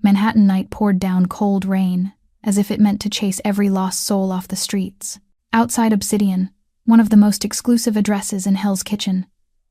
Manhattan night poured down cold rain, as if it meant to chase every lost soul off the streets. Outside Obsidian, one of the most exclusive addresses in Hell's Kitchen,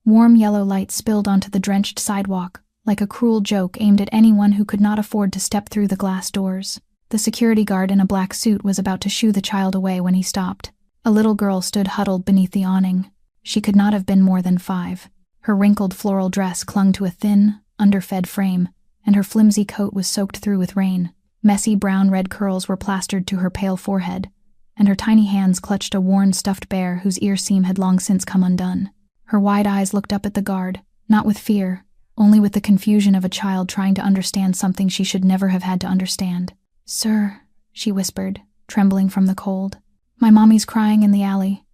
warm yellow light spilled onto the drenched sidewalk, like a cruel joke aimed at anyone who could not afford to step through the glass doors. The security guard in a black suit was about to shoo the child away when he stopped. A little girl stood huddled beneath the awning. She could not have been more than 5. Her wrinkled floral dress clung to a thin, underfed frame, and her flimsy coat was soaked through with rain. Messy brown-red curls were plastered to her pale forehead, and her tiny hands clutched a worn stuffed bear whose ear seam had long since come undone. Her wide eyes looked up at the guard, not with fear, only with the confusion of a child trying to understand something she should never have had to understand. "Sir," she whispered, trembling from the cold. "My mommy's crying in the alley.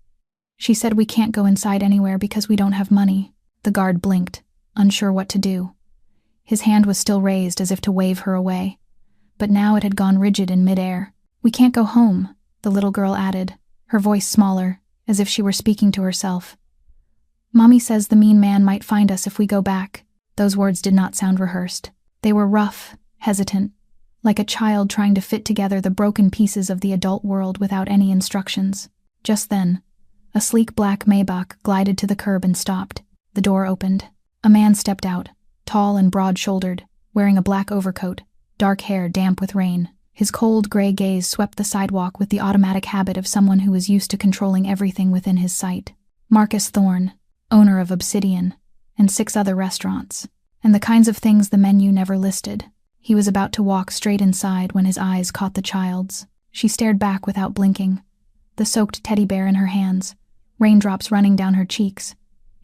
She said we can't go inside anywhere because we don't have money." The guard blinked, unsure what to do. His hand was still raised as if to wave her away, but now it had gone rigid in midair. "We can't go home," the little girl added, her voice smaller, as if she were speaking to herself. "Mommy says the mean man might find us if we go back." Those words did not sound rehearsed. They were rough, hesitant, like a child trying to fit together the broken pieces of the adult world without any instructions. Just then, a sleek black Maybach glided to the curb and stopped. The door opened. A man stepped out, tall and broad-shouldered, wearing a black overcoat, dark hair damp with rain. His cold gray gaze swept the sidewalk with the automatic habit of someone who was used to controlling everything within his sight. Marcus Thorne, owner of Obsidian, and 6 other restaurants, and the kinds of things the menu never listed. He was about to walk straight inside when his eyes caught the child's. She stared back without blinking, the soaked teddy bear in her hands, raindrops running down her cheeks.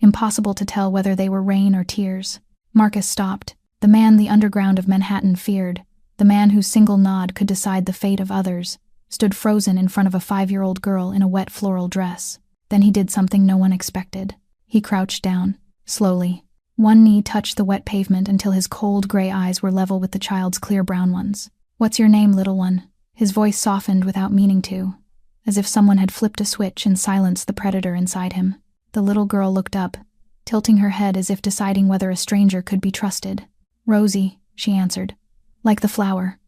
Impossible to tell whether they were rain or tears. Marcus stopped. The man the underground of Manhattan feared, the man whose single nod could decide the fate of others, stood frozen in front of a 5-year-old girl in a wet floral dress. Then he did something no one expected. He crouched down, slowly. One knee touched the wet pavement until his cold gray eyes were level with the child's clear brown ones. "What's your name, little one?" His voice softened without meaning to, as if someone had flipped a switch and silenced the predator inside him. The little girl looked up, tilting her head as if deciding whether a stranger could be trusted. "Rosie," she answered, "like the flower.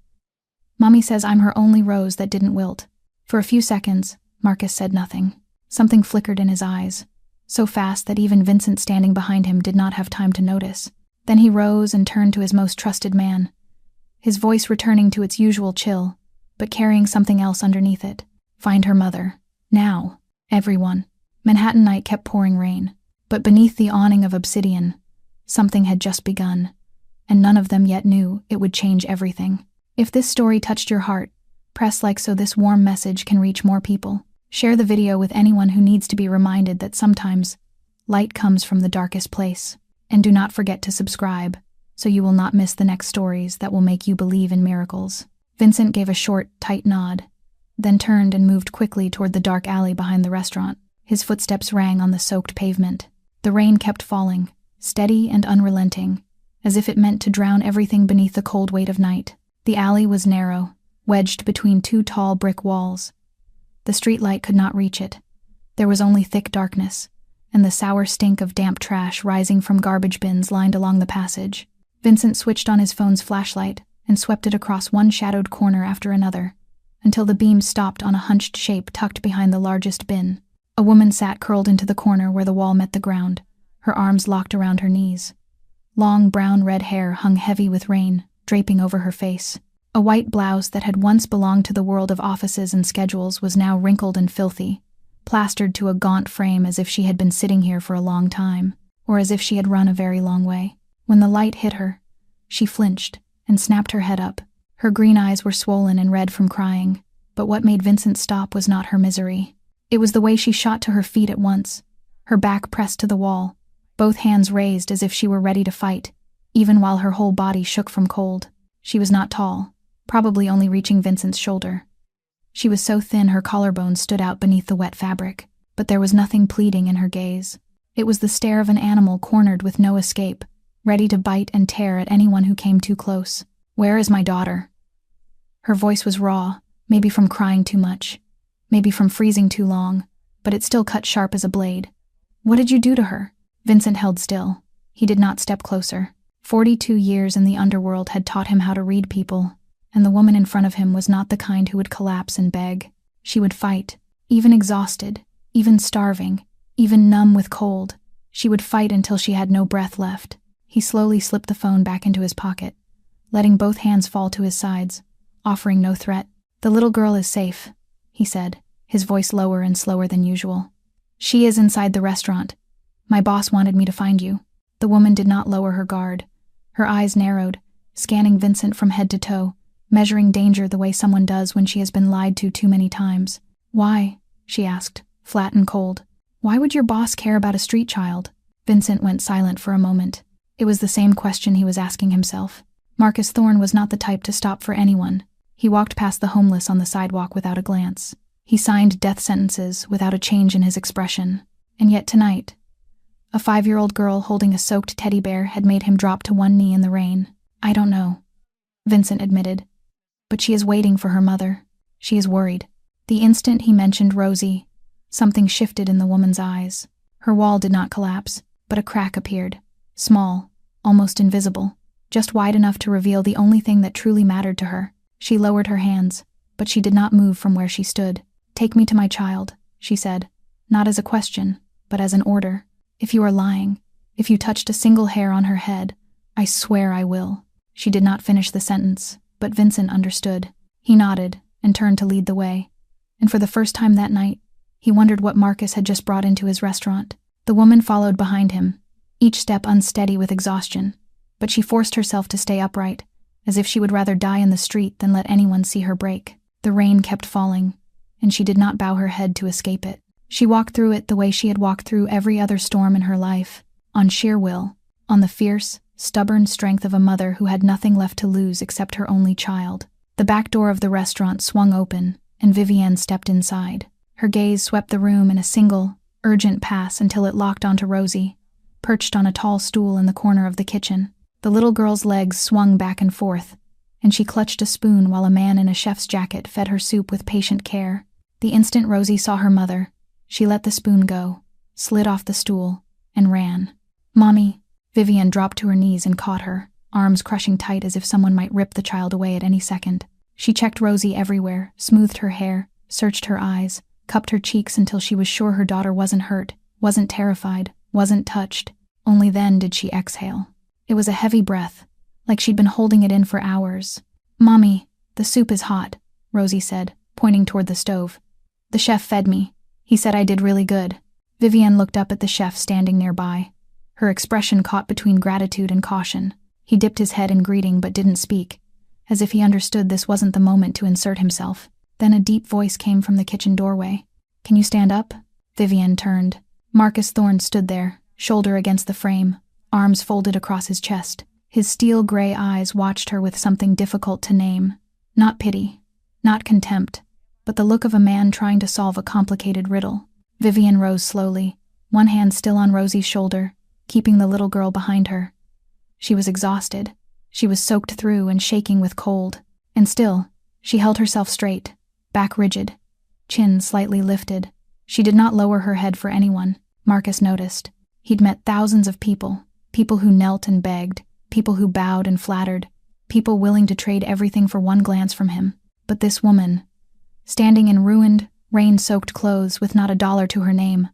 Mommy says I'm her only rose that didn't wilt." For a few seconds, Marcus said nothing. Something flickered in his eyes, so fast that even Vincent standing behind him did not have time to notice. Then he rose and turned to his most trusted man, his voice returning to its usual chill, but carrying something else underneath it. "Find her mother. Now. Everyone." Manhattan night kept pouring rain, but beneath the awning of Obsidian, something had just begun, and none of them yet knew it would change everything. If this story touched your heart, press like so this warm message can reach more people. Share the video with anyone who needs to be reminded that sometimes light comes from the darkest place. And do not forget to subscribe, so you will not miss the next stories that will make you believe in miracles. Vincent gave a short, tight nod, then turned and moved quickly toward the dark alley behind the restaurant. His footsteps rang on the soaked pavement. The rain kept falling, steady and unrelenting, as if it meant to drown everything beneath the cold weight of night. The alley was narrow, wedged between 2 tall brick walls. The streetlight could not reach it. There was only thick darkness, and the sour stink of damp trash rising from garbage bins lined along the passage. Vincent switched on his phone's flashlight and swept it across one shadowed corner after another, until the beam stopped on a hunched shape tucked behind the largest bin. A woman sat curled into the corner where the wall met the ground, her arms locked around her knees. Long brown-red hair hung heavy with rain, draping over her face. A white blouse that had once belonged to the world of offices and schedules was now wrinkled and filthy, plastered to a gaunt frame as if she had been sitting here for a long time, or as if she had run a very long way. When the light hit her, she flinched and snapped her head up. Her green eyes were swollen and red from crying, but what made Vincent stop was not her misery. It was the way she shot to her feet at once, her back pressed to the wall, both hands raised as if she were ready to fight, even while her whole body shook from cold. She was not tall, probably only reaching Vincent's shoulder. She was so thin her collarbones stood out beneath the wet fabric, but there was nothing pleading in her gaze. It was the stare of an animal cornered with no escape, ready to bite and tear at anyone who came too close. "Where is my daughter?" Her voice was raw, maybe from crying too much, maybe from freezing too long, but it still cut sharp as a blade. "What did you do to her?" Vincent held still. He did not step closer. 42 years in the underworld had taught him how to read people, and the woman in front of him was not the kind who would collapse and beg. She would fight, even exhausted, even starving, even numb with cold. She would fight until she had no breath left. He slowly slipped the phone back into his pocket, letting both hands fall to his sides, offering no threat. "The little girl is safe," he said, his voice lower and slower than usual. "She is inside the restaurant. My boss wanted me to find you." The woman did not lower her guard. Her eyes narrowed, scanning Vincent from head to toe, measuring danger the way someone does when she has been lied to too many times. "Why?" she asked, flat and cold. "Why would your boss care about a street child?" Vincent went silent for a moment. It was the same question he was asking himself. Marcus Thorne was not the type to stop for anyone. He walked past the homeless on the sidewalk without a glance. He signed death sentences without a change in his expression. And yet tonight, a 5-year-old girl holding a soaked teddy bear had made him drop to one knee in the rain. "I don't know," Vincent admitted. "But she is waiting for her mother. She is worried." The instant he mentioned Rosie, something shifted in the woman's eyes. Her wall did not collapse, but a crack appeared. Small, almost invisible, just wide enough to reveal the only thing that truly mattered to her. She lowered her hands, but she did not move from where she stood. "Take me to my child," she said, not as a question, but as an order. "If you are lying, if you touched a single hair on her head, I swear I will." She did not finish the sentence, but Vincent understood. He nodded and turned to lead the way. And for the first time that night, he wondered what Marcus had just brought into his restaurant. The woman followed behind him, each step unsteady with exhaustion, but she forced herself to stay upright, as if she would rather die in the street than let anyone see her break. The rain kept falling, and she did not bow her head to escape it. She walked through it the way she had walked through every other storm in her life, on sheer will, on the fierce, stubborn strength of a mother who had nothing left to lose except her only child. The back door of the restaurant swung open, and Vivienne stepped inside. Her gaze swept the room in a single, urgent pass until it locked onto Rosie, perched on a tall stool in the corner of the kitchen. The little girl's legs swung back and forth, and she clutched a spoon while a man in a chef's jacket fed her soup with patient care. The instant Rosie saw her mother, she let the spoon go, slid off the stool, and ran. "Mommy!" Vivienne dropped to her knees and caught her, arms crushing tight as if someone might rip the child away at any second. She checked Rosie everywhere, smoothed her hair, searched her eyes, cupped her cheeks until she was sure her daughter wasn't hurt, wasn't terrified, wasn't touched. Only then did she exhale. It was a heavy breath, like she'd been holding it in for hours. "Mommy, the soup is hot," Rosie said, pointing toward the stove. "The chef fed me. He said I did really good." Vivienne looked up at the chef standing nearby, her expression caught between gratitude and caution. He dipped his head in greeting but didn't speak, as if he understood this wasn't the moment to insert himself. Then a deep voice came from the kitchen doorway. "Can you stand up?" Vivienne turned. Marcus Thorne stood there, shoulder against the frame, arms folded across his chest. His steel-gray eyes watched her with something difficult to name. Not pity, not contempt, but the look of a man trying to solve a complicated riddle. Vivienne rose slowly, one hand still on Rosie's shoulder, keeping the little girl behind her. She was exhausted. She was soaked through and shaking with cold. And still, she held herself straight, back rigid, chin slightly lifted. She did not lower her head for anyone, Marcus noticed. He'd met thousands of people who knelt and begged, people who bowed and flattered, people willing to trade everything for one glance from him. But this woman, standing in ruined, rain-soaked clothes with not a dollar to her name,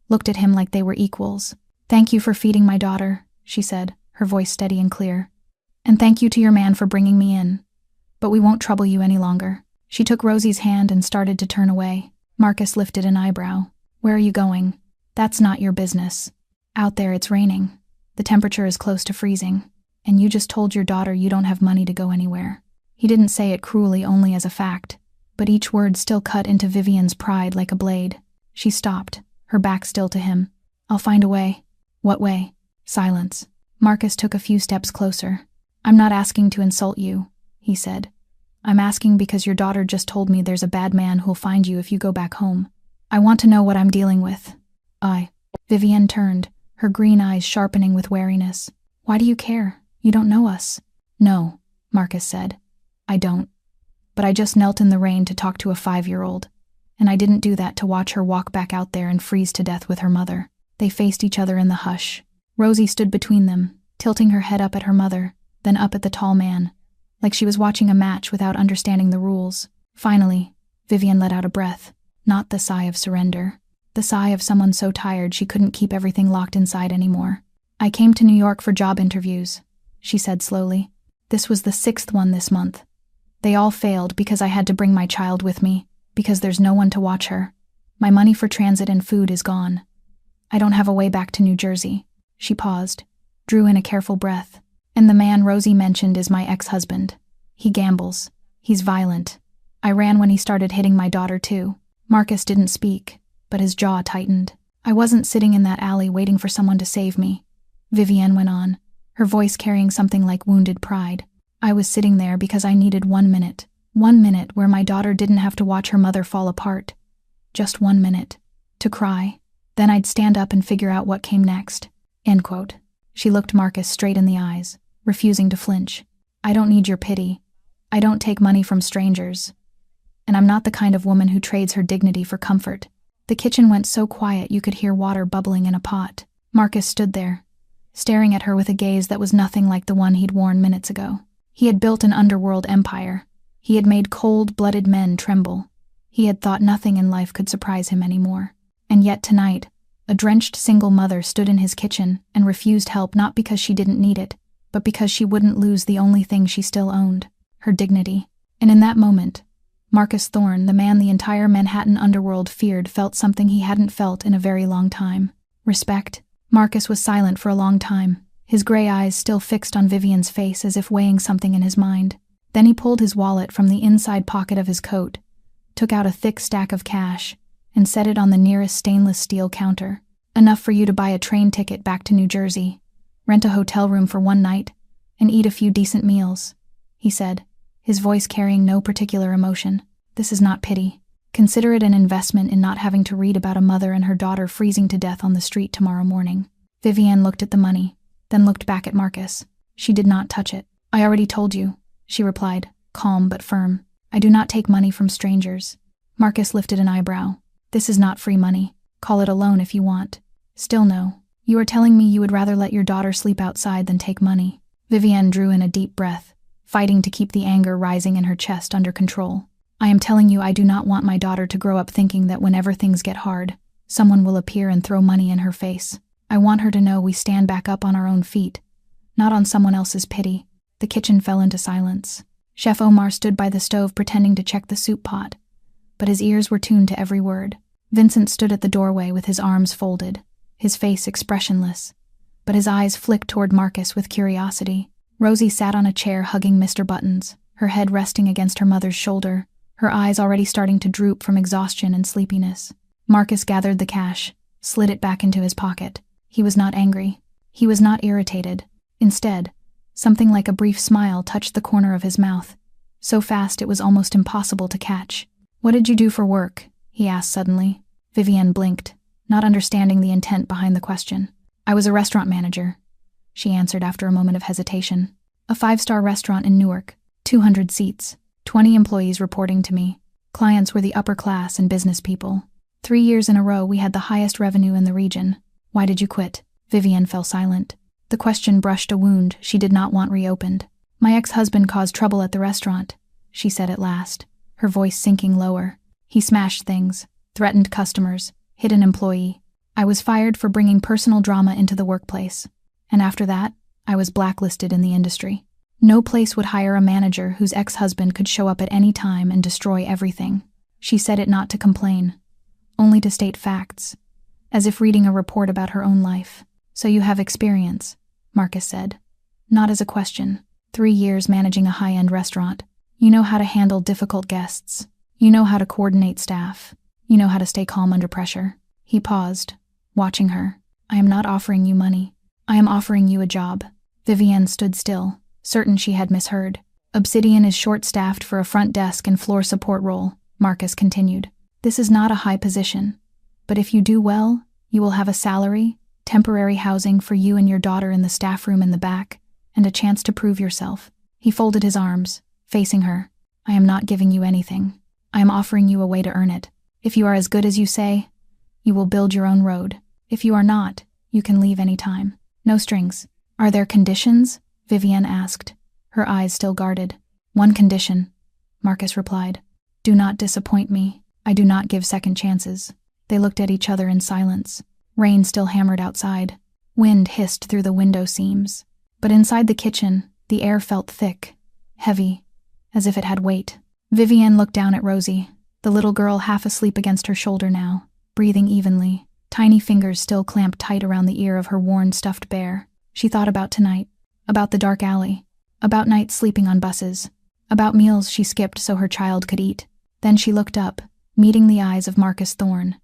looked at him like they were equals. "Thank you for feeding my daughter," she said, her voice steady and clear. "And thank you to your man for bringing me in. But we won't trouble you any longer." She took Rosie's hand and started to turn away. Marcus lifted an eyebrow. "Where are you going?" "That's not your business. Out there it's raining. The temperature is close to freezing. And you just told your daughter you don't have money to go anywhere." He didn't say it cruelly, only as a fact, but each word still cut into Vivienne's pride like a blade. She stopped, her back still to him. "I'll find a way." "What way?" Silence. Marcus took a few steps closer. "I'm not asking to insult you," he said. "I'm asking because your daughter just told me there's a bad man who'll find you if you go back home. I want to know what I'm dealing with." Vivienne turned, her green eyes sharpening with wariness. "Why do you care? You don't know us." "No," Marcus said. "I don't. But I just knelt in the rain to talk to a 5-year-old. And I didn't do that to watch her walk back out there and freeze to death with her mother." They faced each other in the hush. Rosie stood between them, tilting her head up at her mother, then up at the tall man, like she was watching a match without understanding the rules. Finally, Vivian let out a breath, not the sigh of surrender, the sigh of someone so tired she couldn't keep everything locked inside anymore. "I came to New York for job interviews," she said slowly. "This was the 6th one this month. They all failed because I had to bring my child with me, because there's no one to watch her. My money for transit and food is gone. I don't have a way back to New Jersey." She paused, drew in a careful breath. "And the man Rosie mentioned is my ex-husband. He gambles. He's violent. I ran when he started hitting my daughter too." Marcus didn't speak, but his jaw tightened. "I wasn't sitting in that alley waiting for someone to save me," Vivienne went on, her voice carrying something like wounded pride. "I was sitting there because I needed 1 minute. 1 minute where my daughter didn't have to watch her mother fall apart. Just 1 minute. To cry. Then I'd stand up and figure out what came next." End quote. She looked Marcus straight in the eyes, refusing to flinch. "I don't need your pity. I don't take money from strangers. And I'm not the kind of woman who trades her dignity for comfort." The kitchen went so quiet you could hear water bubbling in a pot. Marcus stood there, staring at her with a gaze that was nothing like the one he'd worn minutes ago. He had built an underworld empire. He had made cold-blooded men tremble. He had thought nothing in life could surprise him anymore. And yet tonight, a drenched single mother stood in his kitchen and refused help not because she didn't need it, but because she wouldn't lose the only thing she still owned, her dignity. And in that moment, Marcus Thorne, the man the entire Manhattan underworld feared, felt something he hadn't felt in a very long time. Respect. Marcus was silent for a long time, his gray eyes still fixed on Vivian's face as if weighing something in his mind. Then he pulled his wallet from the inside pocket of his coat, took out a thick stack of cash, and set it on the nearest stainless steel counter. "Enough for you to buy a train ticket back to New Jersey, rent a hotel room for 1 night, and eat a few decent meals," he said, his voice carrying no particular emotion. "This is not pity. Consider it an investment in not having to read about a mother and her daughter freezing to death on the street tomorrow morning." Vivienne looked at the money, then looked back at Marcus. She did not touch it. "I already told you," she replied, calm but firm. "I do not take money from strangers." Marcus lifted an eyebrow. "This is not free money. Call it a loan if you want." "Still no. You are telling me you would rather let your daughter sleep outside than take money." Vivienne drew in a deep breath, fighting to keep the anger rising in her chest under control. "I am telling you I do not want my daughter to grow up thinking that whenever things get hard, someone will appear and throw money in her face. I want her to know we stand back up on our own feet, not on someone else's pity." The kitchen fell into silence. Chef Omar stood by the stove pretending to check the soup pot, but his ears were tuned to every word. Vincent stood at the doorway with his arms folded, his face expressionless, but his eyes flicked toward Marcus with curiosity. Rosie sat on a chair hugging Mr. Buttons, her head resting against her mother's shoulder, her eyes already starting to droop from exhaustion and sleepiness. Marcus gathered the cash, slid it back into his pocket. He was not angry. He was not irritated. Instead, something like a brief smile touched the corner of his mouth, so fast it was almost impossible to catch. "What did you do for work?" he asked suddenly. Vivienne blinked, not understanding the intent behind the question. "I was a restaurant manager," she answered after a moment of hesitation. "A 5-star restaurant in Newark, 200 seats, 20 employees reporting to me. Clients were the upper class and business people. 3 years in a row we had the highest revenue in the region." "Why did you quit?" Vivienne fell silent. The question brushed a wound she did not want reopened. "My ex-husband caused trouble at the restaurant," she said at last, her voice sinking lower. "He smashed things, threatened customers, hit an employee. I was fired for bringing personal drama into the workplace. And after that, I was blacklisted in the industry. No place would hire a manager whose ex-husband could show up at any time and destroy everything." She said it not to complain, only to state facts, as if reading a report about her own life. "So you have experience," Marcus said, not as a question. 3 years managing a high-end restaurant. You know how to handle difficult guests. You know how to coordinate staff. You know how to stay calm under pressure." He paused, watching her. "I am not offering you money. I am offering you a job." Vivienne stood still, certain she had misheard. "Obsidian is short-staffed for a front desk and floor support role," Marcus continued. "This is not a high position, but if you do well, you will have a salary, temporary housing for you and your daughter in the staff room in the back, and a chance to prove yourself." He folded his arms, facing her. "I am not giving you anything. I am offering you a way to earn it. If you are as good as you say, you will build your own road. If you are not, you can leave any time. No strings." Are there conditions? Vivienne asked, her eyes still guarded. One condition, Marcus replied. Do not disappoint me. I do not give second chances. They looked at each other in silence. Rain still hammered outside. Wind hissed through the window seams. But inside the kitchen, the air felt thick, heavy, as if it had weight. Vivienne looked down at Rosie, the little girl half asleep against her shoulder now, breathing evenly, tiny fingers still clamped tight around the ear of her worn stuffed bear. She thought about tonight, about the dark alley, about nights sleeping on buses, about meals she skipped so her child could eat. Then she looked up, meeting the eyes of Marcus Thorne,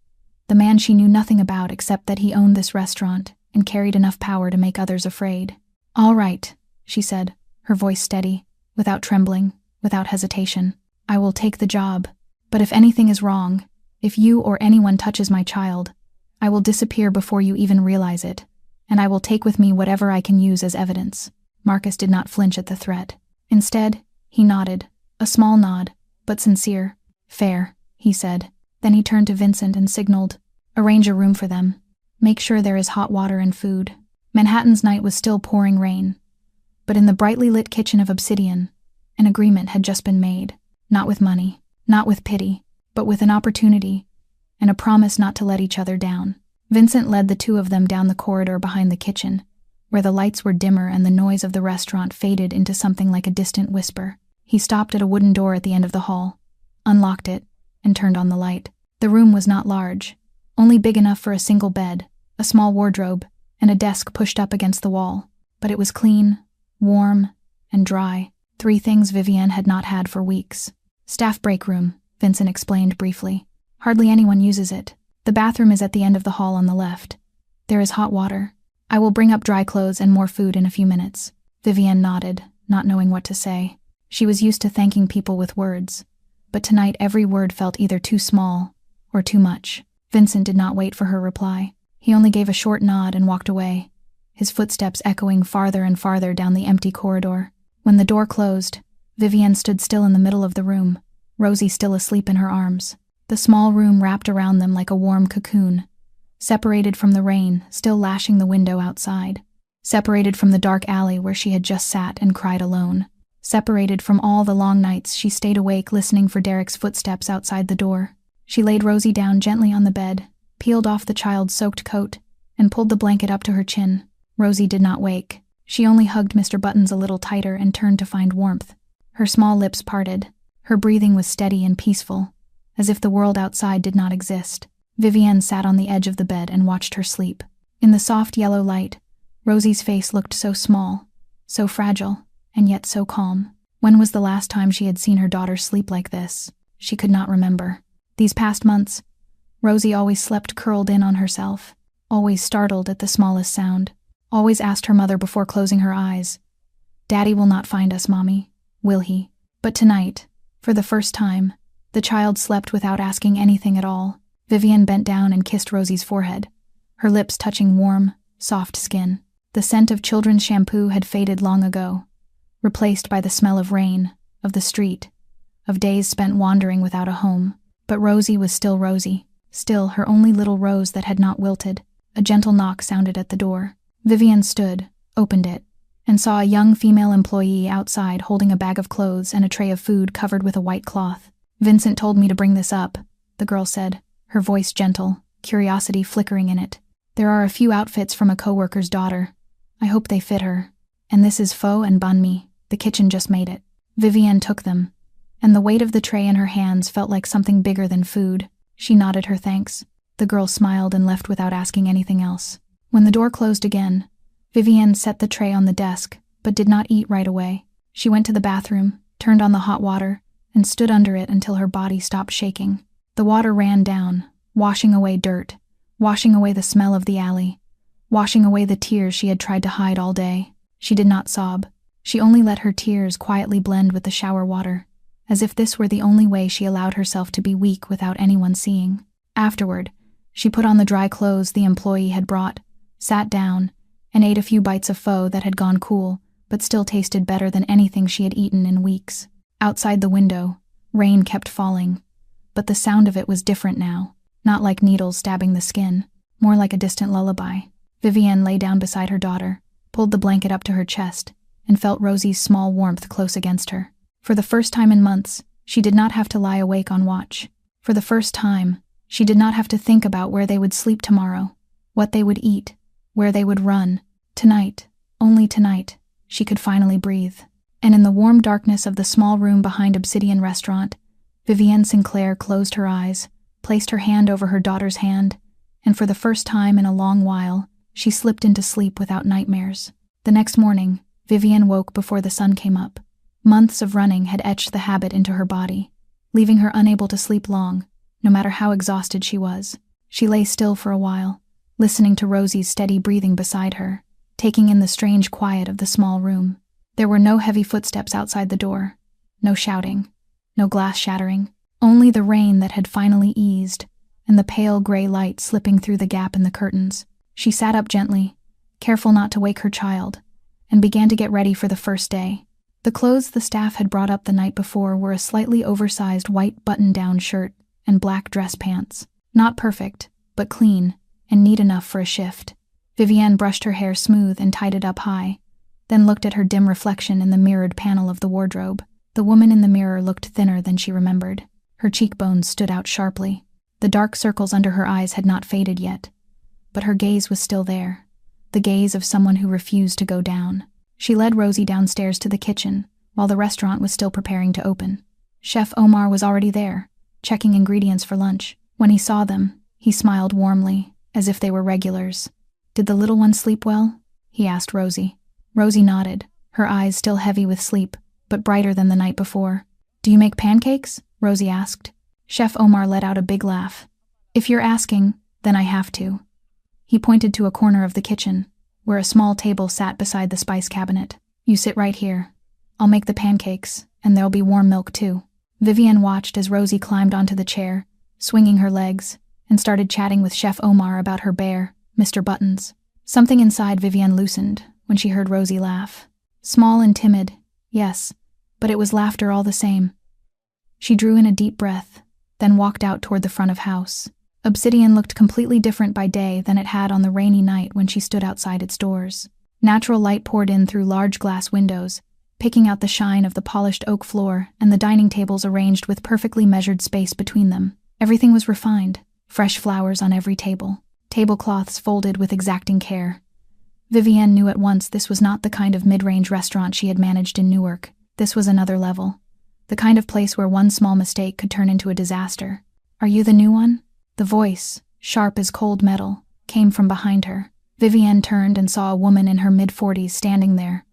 the man she knew nothing about except that he owned this restaurant and carried enough power to make others afraid. All right, she said, her voice steady, without trembling, without hesitation. I will take the job, but if anything is wrong, if you or anyone touches my child, I will disappear before you even realize it, and I will take with me whatever I can use as evidence. Marcus did not flinch at the threat. Instead, he nodded, a small nod, but sincere. Fair, he said. Then he turned to Vincent and signaled, arrange a room for them. Make sure there is hot water and food. Manhattan's night was still pouring rain, but in the brightly lit kitchen of Obsidian, an agreement had just been made. Not with money, not with pity, but with an opportunity, and a promise not to let each other down. Vincent led the two of them down the corridor behind the kitchen, where the lights were dimmer and the noise of the restaurant faded into something like a distant whisper. He stopped at a wooden door at the end of the hall, unlocked it, and turned on the light. The room was not large, only big enough for a single bed, a small wardrobe, and a desk pushed up against the wall. But it was clean, warm, and dry, 3 things Vivienne had not had for weeks. Staff break room, Vincent explained briefly. Hardly anyone uses it. The bathroom is at the end of the hall on the left. There is hot water. I will bring up dry clothes and more food in a few minutes. Vivienne nodded, not knowing what to say. She was used to thanking people with words, but tonight every word felt either too small or too much. Vincent did not wait for her reply. He only gave a short nod and walked away, his footsteps echoing farther and farther down the empty corridor. When the door closed, Vivienne stood still in the middle of the room, Rosie still asleep in her arms. The small room wrapped around them like a warm cocoon, separated from the rain still lashing the window outside, separated from the dark alley where she had just sat and cried alone, separated from all the long nights she stayed awake listening for Derek's footsteps outside the door. She laid Rosie down gently on the bed, peeled off the child's soaked coat, and pulled the blanket up to her chin. Rosie did not wake. She only hugged Mr. Buttons a little tighter and turned to find warmth. Her small lips parted. Her breathing was steady and peaceful, as if the world outside did not exist. Vivienne sat on the edge of the bed and watched her sleep. In the soft yellow light, Rosie's face looked so small, so fragile, and yet so calm. When was the last time she had seen her daughter sleep like this? She could not remember. These past months, Rosie always slept curled in on herself, always startled at the smallest sound, always asked her mother before closing her eyes, "Daddy will not find us, Mommy, will he?" But tonight, for the first time, the child slept without asking anything at all. Vivienne bent down and kissed Rosie's forehead, her lips touching warm, soft skin. The scent of children's shampoo had faded long ago, replaced by the smell of rain, of the street, of days spent wandering without a home. But Rosie was still Rosie, still her only little rose that had not wilted. A gentle knock sounded at the door. Vivienne stood, opened it, and saw a young female employee outside holding a bag of clothes and a tray of food covered with a white cloth. "Vincent told me to bring this up," the girl said, her voice gentle, curiosity flickering in it. "There are a few outfits from a coworker's daughter. I hope they fit her. And this is pho and banh mi. The kitchen just made it." Vivienne took them, and the weight of the tray in her hands felt like something bigger than food. She nodded her thanks. The girl smiled and left without asking anything else. When the door closed again, Vivienne set the tray on the desk, but did not eat right away. She went to the bathroom, turned on the hot water, and stood under it until her body stopped shaking. The water ran down, washing away dirt, washing away the smell of the alley, washing away the tears she had tried to hide all day. She did not sob. She only let her tears quietly blend with the shower water, as if this were the only way she allowed herself to be weak without anyone seeing. Afterward, she put on the dry clothes the employee had brought, sat down, and ate a few bites of pho that had gone cool, but still tasted better than anything she had eaten in weeks. Outside the window, rain kept falling, but the sound of it was different now, not like needles stabbing the skin, more like a distant lullaby. Vivienne lay down beside her daughter, pulled the blanket up to her chest, and felt Rosie's small warmth close against her. For the first time in months, she did not have to lie awake on watch. For the first time, she did not have to think about where they would sleep tomorrow, what they would eat, where they would run. Tonight, only tonight, she could finally breathe. And in the warm darkness of the small room behind Obsidian Restaurant, Vivienne Sinclair closed her eyes, placed her hand over her daughter's hand, and for the first time in a long while, she slipped into sleep without nightmares. The next morning, Vivienne woke before the sun came up. Months of running had etched the habit into her body, leaving her unable to sleep long, no matter how exhausted she was. She lay still for a while, listening to Rosie's steady breathing beside her, taking in the strange quiet of the small room. There were no heavy footsteps outside the door, no shouting, no glass shattering, only the rain that had finally eased, and the pale gray light slipping through the gap in the curtains. She sat up gently, careful not to wake her child, and began to get ready for the first day. The clothes the staff had brought up the night before were a slightly oversized white button-down shirt and black dress pants. Not perfect, but clean, and neat enough for a shift. Vivienne brushed her hair smooth and tied it up high, then looked at her dim reflection in the mirrored panel of the wardrobe. The woman in the mirror looked thinner than she remembered. Her cheekbones stood out sharply. The dark circles under her eyes had not faded yet, but her gaze was still there, the gaze of someone who refused to go down. She led Rosie downstairs to the kitchen, while the restaurant was still preparing to open. Chef Omar was already there, checking ingredients for lunch. When he saw them, he smiled warmly, as if they were regulars. "Did the little one sleep well?" he asked Rosie. Rosie nodded, her eyes still heavy with sleep, but brighter than the night before. "Do you make pancakes?" Rosie asked. Chef Omar let out a big laugh. "If you're asking, then I have to." He pointed to a corner of the kitchen, where a small table sat beside the spice cabinet. "You sit right here. I'll make the pancakes, and there'll be warm milk too." Vivienne watched as Rosie climbed onto the chair, swinging her legs, and started chatting with Chef Omar about her bear, Mr. Buttons. Something inside Vivienne loosened when she heard Rosie laugh. Small and timid, yes, but it was laughter all the same. She drew in a deep breath, then walked out toward the front of house. Obsidian looked completely different by day than it had on the rainy night when she stood outside its doors. Natural light poured in through large glass windows, picking out the shine of the polished oak floor and the dining tables arranged with perfectly measured space between them. Everything was refined, fresh flowers on every table, tablecloths folded with exacting care. Vivienne knew at once this was not the kind of mid-range restaurant she had managed in Newark. This was another level. The kind of place where one small mistake could turn into a disaster. "Are you the new one?" The voice, sharp as cold metal, came from behind her. Vivienne turned and saw a woman in her mid-40s standing there,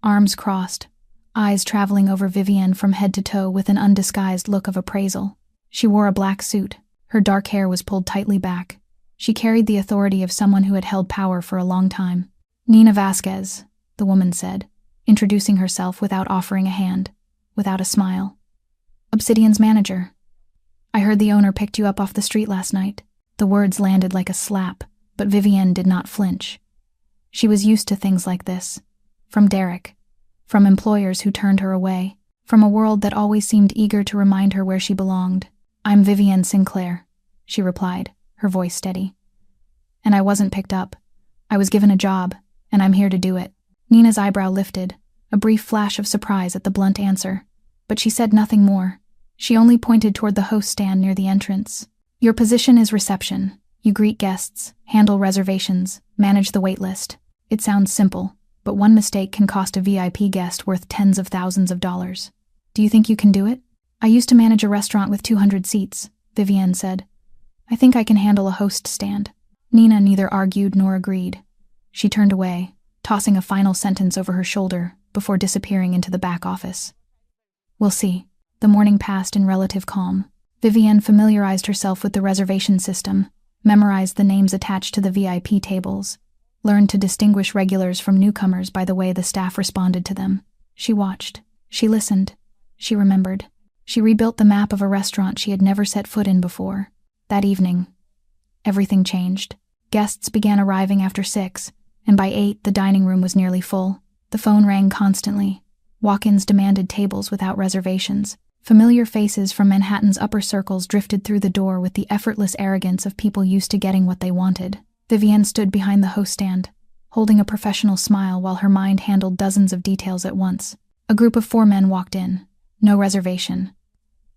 arms crossed, eyes traveling over Vivienne from head to toe with an undisguised look of appraisal. She wore a black suit. Her dark hair was pulled tightly back. She carried the authority of someone who had held power for a long time. "Nina Vasquez," the woman said, introducing herself without offering a hand, without a smile. "Obsidian's manager. I heard the owner picked you up off the street last night." The words landed like a slap, but Vivienne did not flinch. She was used to things like this. From Derek. From employers who turned her away. From a world that always seemed eager to remind her where she belonged. "I'm Vivienne Sinclair," she replied, her voice steady. "And I wasn't picked up. I was given a job, and I'm here to do it." Nina's eyebrow lifted, a brief flash of surprise at the blunt answer, but she said nothing more. She only pointed toward the host stand near the entrance. "Your position is reception. You greet guests, handle reservations, manage the wait list. It sounds simple, but one mistake can cost a VIP guest worth tens of thousands of dollars. Do you think you can do it?" "I used to manage a restaurant with 200 seats," Vivienne said. "I think I can handle a host stand." Nina neither argued nor agreed. She turned away, tossing a final sentence over her shoulder before disappearing into the back office. "We'll see." The morning passed in relative calm. Vivienne familiarized herself with the reservation system, memorized the names attached to the VIP tables, learned to distinguish regulars from newcomers by the way the staff responded to them. She watched. She listened. She remembered. She rebuilt the map of a restaurant she had never set foot in before. That evening, everything changed. Guests began arriving after 6, and by 8 the dining room was nearly full. The phone rang constantly. Walk-ins demanded tables without reservations. Familiar faces from Manhattan's upper circles drifted through the door with the effortless arrogance of people used to getting what they wanted. Vivienne stood behind the host stand, holding a professional smile while her mind handled dozens of details at once. A group of 4 men walked in. No reservation.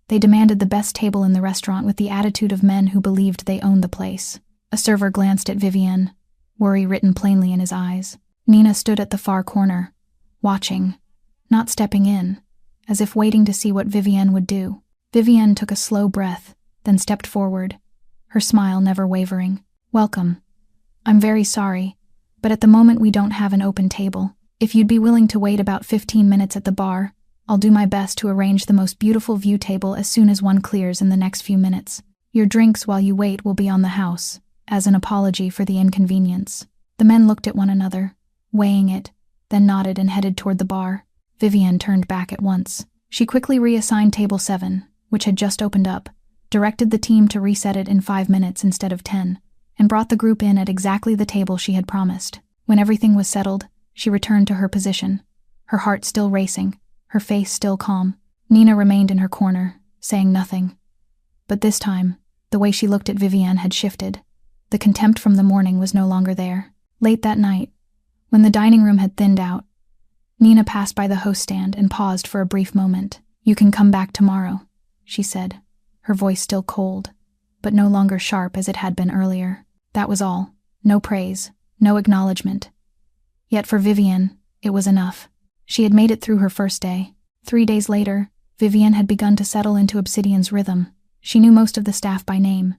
They demanded the best table in the restaurant with the attitude of men who believed they owned the place. A server glanced at Vivienne, worry written plainly in his eyes. Nina stood at the far corner, watching, not stepping in, as if waiting to see what Vivienne would do. Vivienne took a slow breath, then stepped forward, her smile never wavering. "Welcome. I'm very sorry, but at the moment we don't have an open table. If you'd be willing to wait about 15 minutes at the bar, I'll do my best to arrange the most beautiful view table as soon as one clears in the next few minutes. Your drinks while you wait will be on the house, as an apology for the inconvenience." The men looked at one another, weighing it, then nodded and headed toward the bar. Vivienne turned back at once. She quickly reassigned table 7, which had just opened up, directed the team to reset it in 5 minutes instead of 10, and brought the group in at exactly the table she had promised. When everything was settled, she returned to her position, her heart still racing, her face still calm. Nina remained in her corner, saying nothing. But this time, the way she looked at Vivienne had shifted. The contempt from the morning was no longer there. Late that night, when the dining room had thinned out, Nina passed by the host stand and paused for a brief moment. "You can come back tomorrow," she said, her voice still cold, but no longer sharp as it had been earlier. That was all. No praise, no acknowledgement. Yet for Vivienne, it was enough. She had made it through her first day. 3 days later, Vivienne had begun to settle into Obsidian's rhythm. She knew most of the staff by name,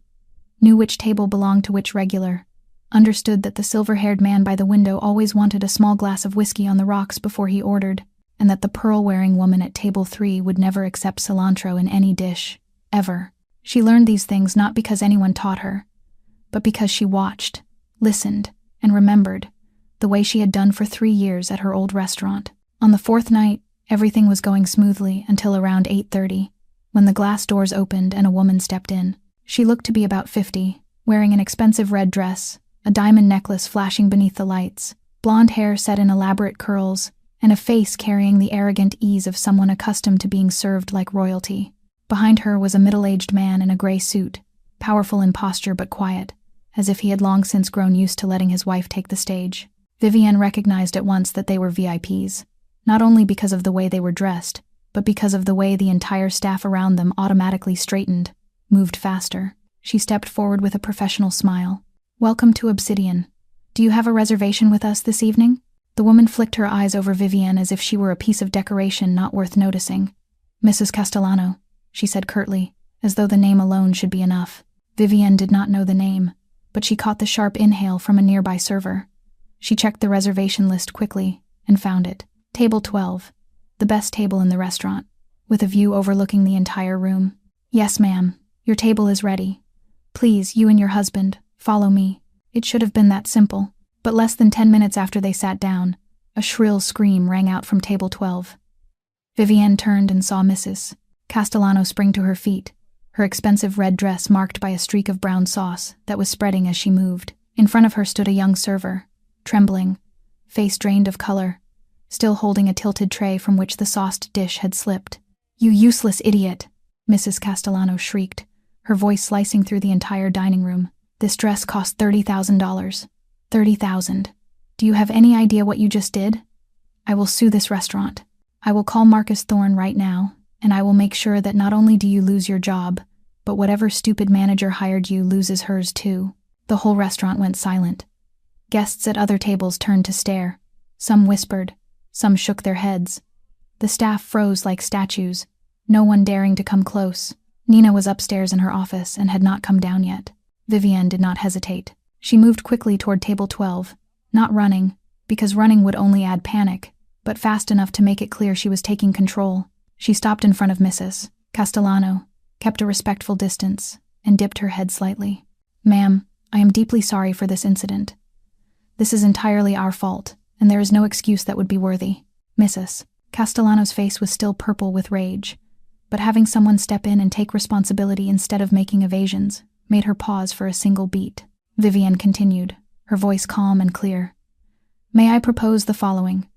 knew which table belonged to which regular, understood that the silver-haired man by the window always wanted a small glass of whiskey on the rocks before he ordered, and that the pearl-wearing woman at table 3 would never accept cilantro in any dish, ever. She learned these things not because anyone taught her, but because she watched, listened, and remembered, the way she had done for 3 years at her old restaurant. On the 4th night, everything was going smoothly until around 8:30, when the glass doors opened and a woman stepped in. She looked to be about 50, wearing an expensive red dress, a diamond necklace flashing beneath the lights, blonde hair set in elaborate curls, and a face carrying the arrogant ease of someone accustomed to being served like royalty. Behind her was a middle-aged man in a gray suit, powerful in posture but quiet, as if he had long since grown used to letting his wife take the stage. Vivienne recognized at once that they were VIPs, not only because of the way they were dressed, but because of the way the entire staff around them automatically straightened, moved faster. She stepped forward with a professional smile. "Welcome to Obsidian. Do you have a reservation with us this evening?" The woman flicked her eyes over Vivienne as if she were a piece of decoration not worth noticing. "Mrs. Castellano," she said curtly, as though the name alone should be enough. Vivienne did not know the name, but she caught the sharp inhale from a nearby server. She checked the reservation list quickly and found it. Table 12, the best table in the restaurant, with a view overlooking the entire room. "Yes, ma'am, your table is ready. Please, you and your husband, follow me." It should have been that simple, but less than 10 minutes after they sat down, a shrill scream rang out from table 12. Vivienne turned and saw Mrs. Castellano spring to her feet, her expensive red dress marked by a streak of brown sauce that was spreading as she moved. In front of her stood a young server, trembling, face drained of color, still holding a tilted tray from which the sauced dish had slipped. "You useless idiot!" Mrs. Castellano shrieked, her voice slicing through the entire dining room. "This dress cost $30,000. $30,000. Do you have any idea what you just did? I will sue this restaurant. I will call Marcus Thorne right now, and I will make sure that not only do you lose your job, but whatever stupid manager hired you loses hers too." The whole restaurant went silent. Guests at other tables turned to stare. Some whispered, some shook their heads. The staff froze like statues, no one daring to come close. Nina was upstairs in her office and had not come down yet. Vivienne did not hesitate. She moved quickly toward table 12, not running, because running would only add panic, but fast enough to make it clear she was taking control. She stopped in front of Mrs. Castellano, kept a respectful distance, and dipped her head slightly. "Ma'am, I am deeply sorry for this incident. This is entirely our fault, and there is no excuse that would be worthy." Mrs. Castellano's face was still purple with rage, but having someone step in and take responsibility instead of making evasions made her pause for a single beat. Vivienne continued, her voice calm and clear. "May I propose the following?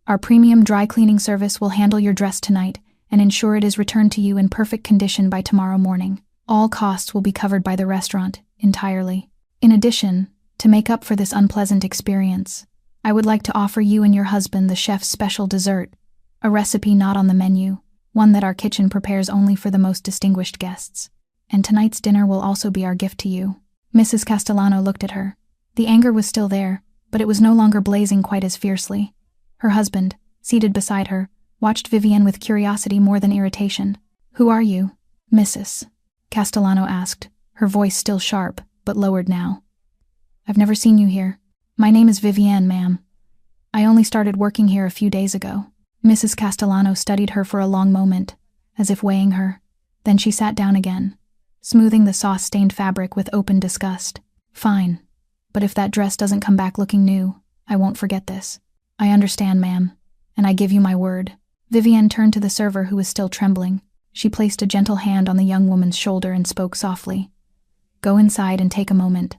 Our premium dry cleaning service will handle your dress tonight and ensure it is returned to you in perfect condition by tomorrow morning. All costs will be covered by the restaurant, entirely. In addition, to make up for this unpleasant experience, I would like to offer you and your husband the chef's special dessert, a recipe not on the menu, one that our kitchen prepares only for the most distinguished guests. And tonight's dinner will also be our gift to you." Mrs. Castellano looked at her. The anger was still there, but it was no longer blazing quite as fiercely. Her husband, seated beside her, watched Vivienne with curiosity more than irritation. "Who are you, Mrs. Castellano asked, her voice still sharp, but lowered now. "I've never seen you here. My name is Vivienne, ma'am. I only started working here a few days ago." Mrs. Castellano studied her for a long moment, as if weighing her. Then she sat down again, smoothing the sauce-stained fabric with open disgust. "Fine. But if that dress doesn't come back looking new, I won't forget this." "I understand, ma'am, and I give you my word." Vivienne turned to the server who was still trembling. She placed a gentle hand on the young woman's shoulder and spoke softly. "Go inside and take a moment.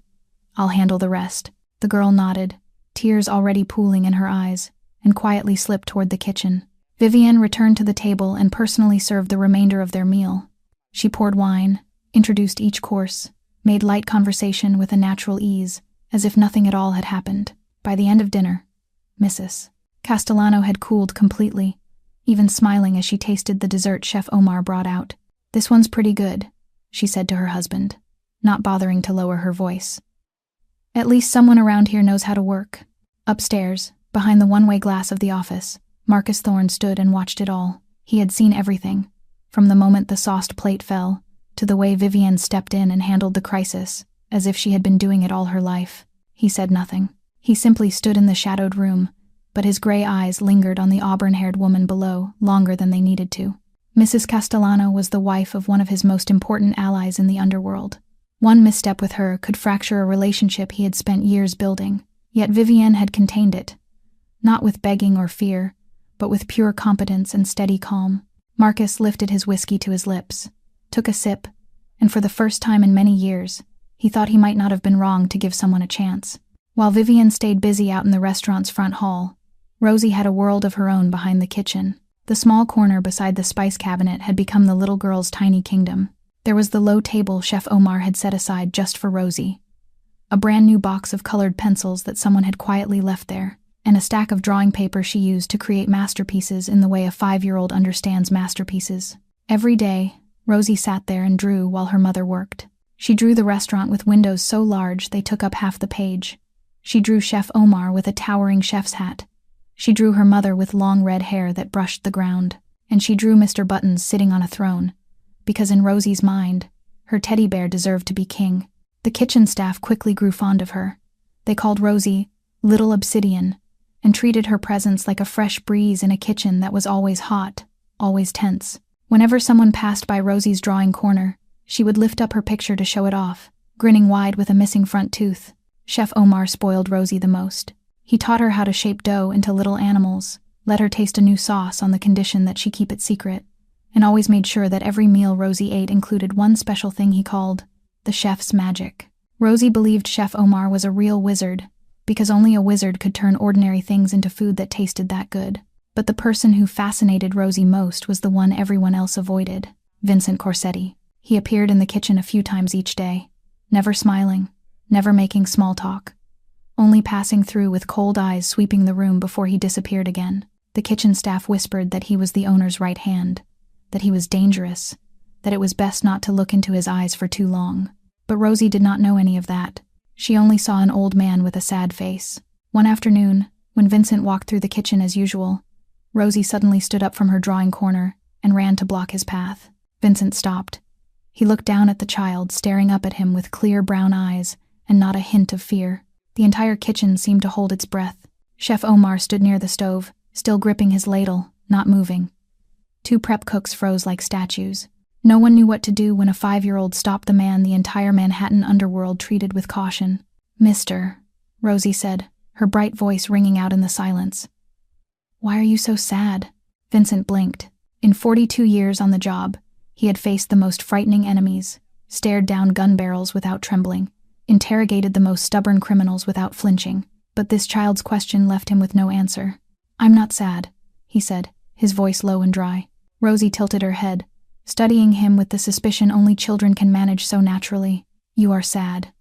I'll handle the rest." The girl nodded, tears already pooling in her eyes, and quietly slipped toward the kitchen. Vivienne returned to the table and personally served the remainder of their meal. She poured wine, introduced each course, made light conversation with a natural ease, as if nothing at all had happened. By the end of dinner, Mrs. Castellano had cooled completely, even smiling as she tasted the dessert Chef Omar brought out. "This one's pretty good," she said to her husband, not bothering to lower her voice. "At least someone around here knows how to work." Upstairs, behind the one-way glass of the office, Marcus Thorne stood and watched it all. He had seen everything, from the moment the sauced plate fell, to the way Vivienne stepped in and handled the crisis, as if she had been doing it all her life. He said nothing. He simply stood in the shadowed room, but his gray eyes lingered on the auburn-haired woman below longer than they needed to. Mrs. Castellano was the wife of one of his most important allies in the underworld. One misstep with her could fracture a relationship he had spent years building, yet Vivienne had contained it, not with begging or fear, but with pure competence and steady calm. Marcus lifted his whiskey to his lips, took a sip, and for the first time in many years, he thought he might not have been wrong to give someone a chance. While Vivienne stayed busy out in the restaurant's front hall, Rosie had a world of her own behind the kitchen. The small corner beside the spice cabinet had become the little girl's tiny kingdom. There was the low table Chef Omar had set aside just for Rosie, a brand new box of colored pencils that someone had quietly left there, and a stack of drawing paper she used to create masterpieces in the way a 5-year-old understands masterpieces. Every day, Rosie sat there and drew while her mother worked. She drew the restaurant with windows so large they took up half the page. She drew Chef Omar with a towering chef's hat. She drew her mother with long red hair that brushed the ground. And she drew Mr. Buttons sitting on a throne, because in Rosie's mind, her teddy bear deserved to be king. The kitchen staff quickly grew fond of her. They called Rosie Little Obsidian, and treated her presence like a fresh breeze in a kitchen that was always hot, always tense. Whenever someone passed by Rosie's drawing corner, she would lift up her picture to show it off, grinning wide with a missing front tooth. Chef Omar spoiled Rosie the most. He taught her how to shape dough into little animals, let her taste a new sauce on the condition that she keep it secret, and always made sure that every meal Rosie ate included one special thing he called the chef's magic. Rosie believed Chef Omar was a real wizard, because only a wizard could turn ordinary things into food that tasted that good. But the person who fascinated Rosie most was the one everyone else avoided, Vincent Corsetti. He appeared in the kitchen a few times each day, never smiling, never making small talk, only passing through with cold eyes sweeping the room before he disappeared again. The kitchen staff whispered that he was the owner's right hand, that he was dangerous, that it was best not to look into his eyes for too long. But Rosie did not know any of that. She only saw an old man with a sad face. One afternoon, when Vincent walked through the kitchen as usual, Rosie suddenly stood up from her drawing corner and ran to block his path. Vincent stopped. He looked down at the child, staring up at him with clear brown eyes and not a hint of fear. The entire kitchen seemed to hold its breath. Chef Omar stood near the stove, still gripping his ladle, not moving. 2 prep cooks froze like statues. No one knew what to do when a 5-year-old stopped the man the entire Manhattan underworld treated with caution. "Mister," Rosie said, her bright voice ringing out in the silence. "Why are you so sad?" Vincent blinked. In 42 years on the job, he had faced the most frightening enemies, stared down gun barrels without trembling, interrogated the most stubborn criminals without flinching. But this child's question left him with no answer. "I'm not sad," he said, his voice low and dry. Rosie tilted her head, studying him with the suspicion only children can manage so naturally. "You are sad.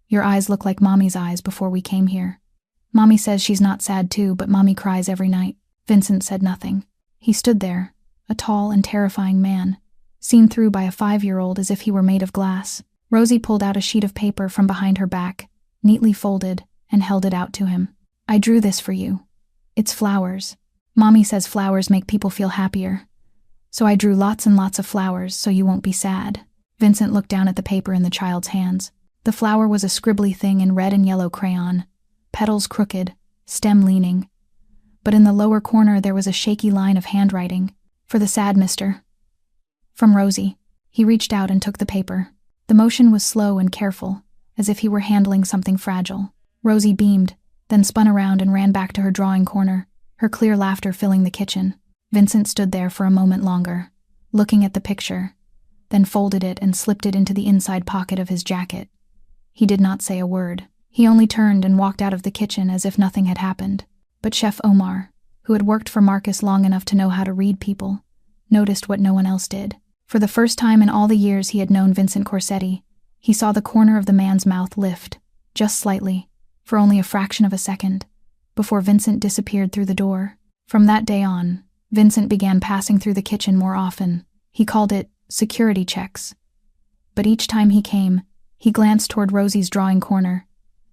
Your eyes look like Mommy's eyes before we came here." Mommy says she's not sad too, but Mommy cries every night. Vincent said nothing. He stood there, a tall and terrifying man, seen through by a 5-year-old as if he were made of glass. Rosie pulled out a sheet of paper from behind her back, neatly folded, and held it out to him. I drew this for you. It's flowers. Mommy says flowers make people feel happier. So I drew lots and lots of flowers so you won't be sad. Vincent looked down at the paper in the child's hands. The flower was a scribbly thing in red and yellow crayon, petals crooked, stem leaning. But in the lower corner there was a shaky line of handwriting. For the sad mister. From Rosie. He reached out and took the paper. The motion was slow and careful, as if he were handling something fragile. Rosie beamed, then spun around and ran back to her drawing corner, her clear laughter filling the kitchen. Vincent stood there for a moment longer, looking at the picture, then folded it and slipped it into the inside pocket of his jacket. He did not say a word. He only turned and walked out of the kitchen as if nothing had happened. But Chef Omar, who had worked for Marcus long enough to know how to read people, noticed what no one else did. For the first time in all the years he had known Vincent Corsetti, he saw the corner of the man's mouth lift, just slightly, for only a fraction of a second, before Vincent disappeared through the door. From that day on, Vincent began passing through the kitchen more often. He called it security checks. But each time he came, he glanced toward Rosie's drawing corner,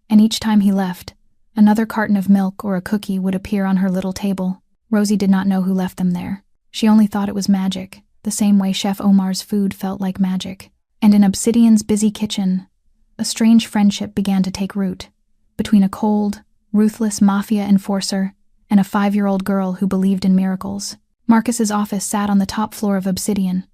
and each time he left, another carton of milk or a cookie would appear on her little table. Rosie did not know who left them there. She only thought it was magic, the same way Chef Omar's food felt like magic. And in Obsidian's busy kitchen, a strange friendship began to take root, between a cold, ruthless Mafia enforcer and a 5-year-old girl who believed in miracles. Marcus's office sat on the top floor of Obsidian,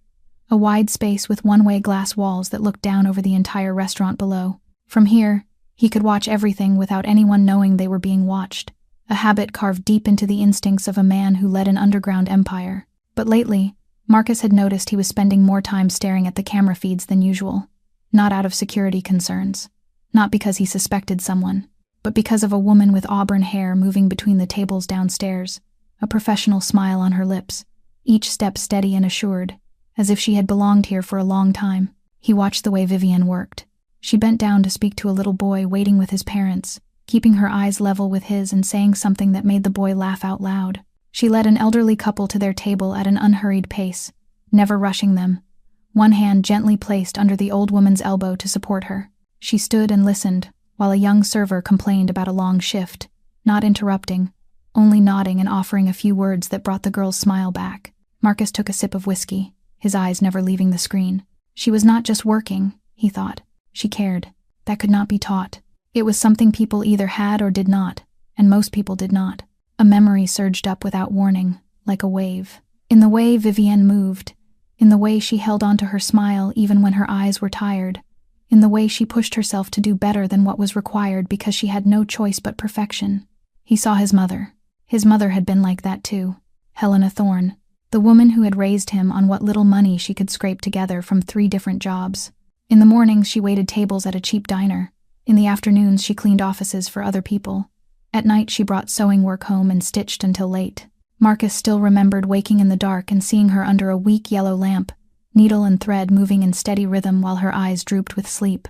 a wide space with one-way glass walls that looked down over the entire restaurant below. From here, he could watch everything without anyone knowing they were being watched, a habit carved deep into the instincts of a man who led an underground empire. But lately, Marcus had noticed he was spending more time staring at the camera feeds than usual, not out of security concerns, not because he suspected someone, but because of a woman with auburn hair moving between the tables downstairs, a professional smile on her lips, each step steady and assured, as if she had belonged here for a long time. He watched the way Vivienne worked. She bent down to speak to a little boy waiting with his parents, keeping her eyes level with his and saying something that made the boy laugh out loud. She led an elderly couple to their table at an unhurried pace, never rushing them, one hand gently placed under the old woman's elbow to support her. She stood and listened, while a young server complained about a long shift, not interrupting, only nodding and offering a few words that brought the girl's smile back. Marcus took a sip of whiskey, his eyes never leaving the screen. She was not just working, he thought. She cared. That could not be taught. It was something people either had or did not, and most people did not. A memory surged up without warning, like a wave. In the way Vivienne moved, in the way she held onto her smile even when her eyes were tired, in the way she pushed herself to do better than what was required because she had no choice but perfection. He saw his mother. His mother had been like that too. Helena Thorne, the woman who had raised him on what little money she could scrape together from 3 different jobs. In the mornings she waited tables at a cheap diner. In the afternoons she cleaned offices for other people. At night she brought sewing work home and stitched until late. Marcus still remembered waking in the dark and seeing her under a weak yellow lamp, needle and thread moving in steady rhythm while her eyes drooped with sleep.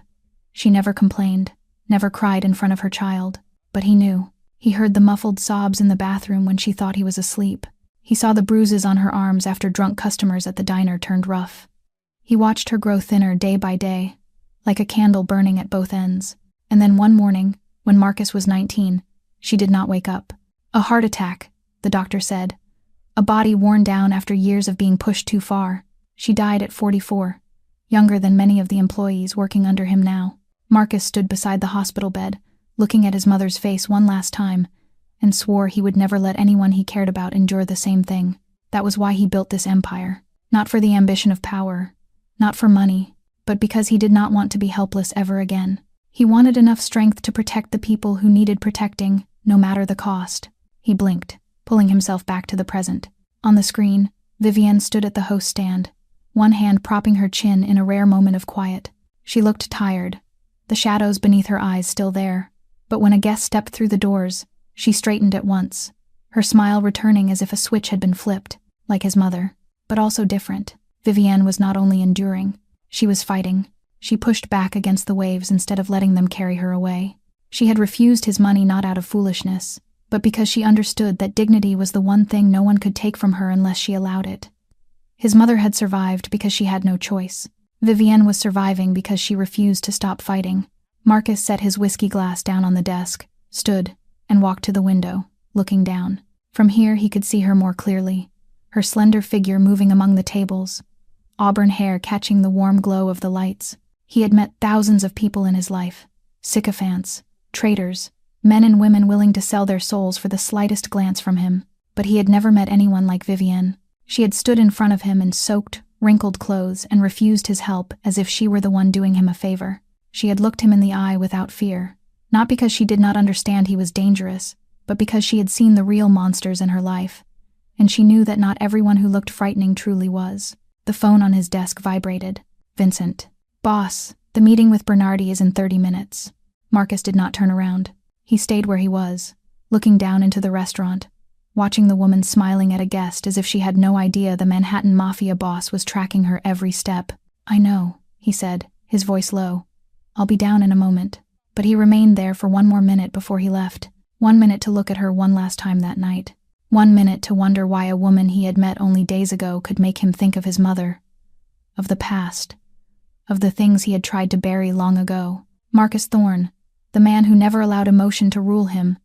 She never complained, never cried in front of her child, but he knew. He heard the muffled sobs in the bathroom when she thought he was asleep. He saw the bruises on her arms after drunk customers at the diner turned rough. He watched her grow thinner day by day, like a candle burning at both ends. And then one morning, when Marcus was 19, she did not wake up. A heart attack, the doctor said. A body worn down after years of being pushed too far. She died at 44, younger than many of the employees working under him now. Marcus stood beside the hospital bed, looking at his mother's face one last time, and swore he would never let anyone he cared about endure the same thing. That was why he built this empire. Not for the ambition of power, not for money, but because he did not want to be helpless ever again. He wanted enough strength to protect the people who needed protecting, no matter the cost. He blinked, pulling himself back to the present. On the screen, Vivienne stood at the host stand, one hand propping her chin in a rare moment of quiet. She looked tired, the shadows beneath her eyes still there, but when a guest stepped through the doors, she straightened at once, her smile returning as if a switch had been flipped, like his mother, but also different. Vivienne was not only enduring, she was fighting. She pushed back against the waves instead of letting them carry her away. She had refused his money not out of foolishness, but because she understood that dignity was the one thing no one could take from her unless she allowed it. His mother had survived because she had no choice. Vivienne was surviving because she refused to stop fighting. Marcus set his whiskey glass down on the desk, stood, and walked to the window, looking down. From here he could see her more clearly, her slender figure moving among the tables, auburn hair catching the warm glow of the lights. He had met thousands of people in his life, sycophants, traitors, men and women willing to sell their souls for the slightest glance from him, but he had never met anyone like Vivienne. She had stood in front of him in soaked, wrinkled clothes and refused his help as if she were the one doing him a favor. She had looked him in the eye without fear, not because she did not understand he was dangerous, but because she had seen the real monsters in her life, and she knew that not everyone who looked frightening truly was. The phone on his desk vibrated. Vincent. Boss, the meeting with Bernardi is in 30 minutes. Marcus did not turn around. He stayed where he was, looking down into the restaurant, watching the woman smiling at a guest as if she had no idea the Manhattan Mafia boss was tracking her every step. I know, he said, his voice low. I'll be down in a moment. But he remained there for one more minute before he left. 1 minute to look at her one last time that night. 1 minute to wonder why a woman he had met only days ago could make him think of his mother, of the past, of the things he had tried to bury long ago. Marcus Thorne, the man who never allowed emotion to rule him,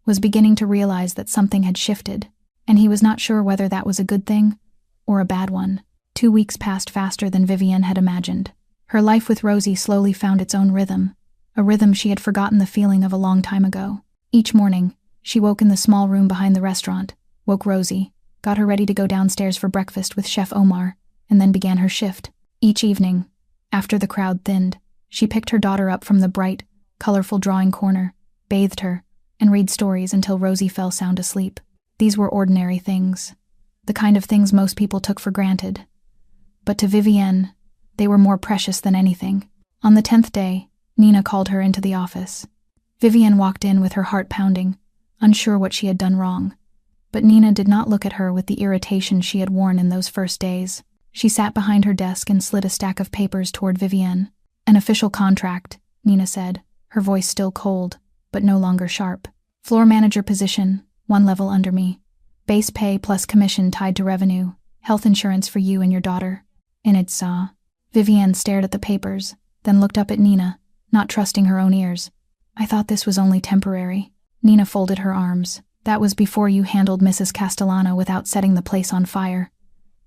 was beginning to realize that something had shifted, and he was not sure whether that was a good thing or a bad one. 2 weeks passed faster than Vivienne had imagined. Her life with Rosie slowly found its own rhythm, a rhythm she had forgotten the feeling of a long time ago. Each morning, she woke in the small room behind the restaurant, woke Rosie, got her ready to go downstairs for breakfast with Chef Omar, and then began her shift. Each evening, after the crowd thinned, she picked her daughter up from the bright, colorful drawing corner, bathed her, and read stories until Rosie fell sound asleep. These were ordinary things, the kind of things most people took for granted. But to Vivienne, they were more precious than anything. On the 10th day, Nina called her into the office. Vivienne walked in with her heart pounding, unsure what she had done wrong. But Nina did not look at her with the irritation she had worn in those first days. She sat behind her desk and slid a stack of papers toward Vivienne. An official contract, Nina said, her voice still cold, but no longer sharp. Floor manager position, 1 level under me. Base pay plus commission tied to revenue. Health insurance for you and your daughter. Enid saw. Vivienne stared at the papers, then looked up at Nina, not trusting her own ears. I thought this was only temporary. Nina folded her arms. That was before you handled Mrs. Castellano without setting the place on fire.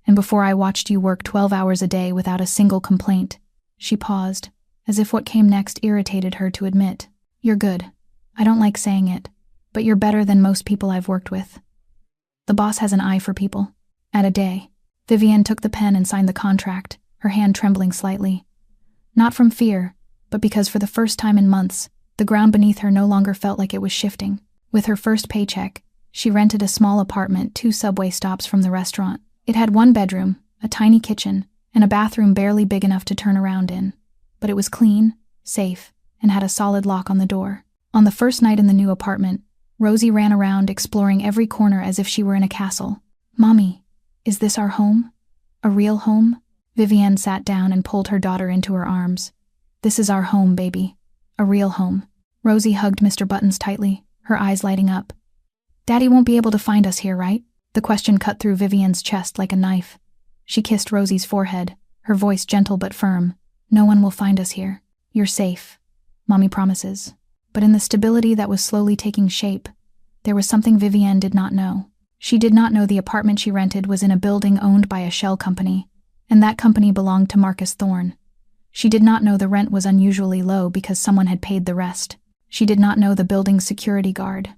And before I watched you work 12 hours a day without a single complaint. She paused, as if what came next irritated her to admit. You're good. I don't like saying it, but you're better than most people I've worked with. The boss has an eye for people. At a day. Vivienne took the pen and signed the contract, her hand trembling slightly. Not from fear, but because for the first time in months, the ground beneath her no longer felt like it was shifting. With her first paycheck, she rented a small apartment 2 subway stops from the restaurant. It had 1 bedroom, a tiny kitchen, and a bathroom barely big enough to turn around in. But it was clean, safe, and had a solid lock on the door. On the first night in the new apartment, Rosie ran around exploring every corner as if she were in a castle. Mommy, is this our home? A real home? Vivienne sat down and pulled her daughter into her arms. This is our home, baby. A real home. Rosie hugged Mr. Buttons tightly, her eyes lighting up. Daddy won't be able to find us here, right? The question cut through Vivienne's chest like a knife. She kissed Rosie's forehead, her voice gentle but firm. No one will find us here. You're safe. Mommy promises. But in the stability that was slowly taking shape, there was something Vivienne did not know. She did not know the apartment she rented was in a building owned by a shell company, and that company belonged to Marcus Thorne. She did not know the rent was unusually low because someone had paid the rest. She did not know the building's security guard,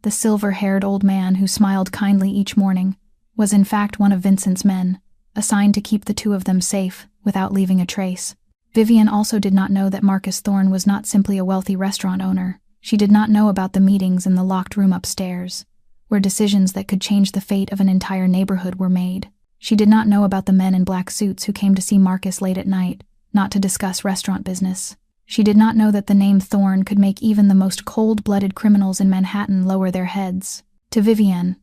the silver-haired old man who smiled kindly each morning, was in fact one of Vincent's men, assigned to keep the 2 of them safe without leaving a trace. Vivienne also did not know that Marcus Thorne was not simply a wealthy restaurant owner. She did not know about the meetings in the locked room upstairs, where decisions that could change the fate of an entire neighborhood were made. She did not know about the men in black suits who came to see Marcus late at night, not to discuss restaurant business. She did not know that the name Thorne could make even the most cold-blooded criminals in Manhattan lower their heads. To Vivienne,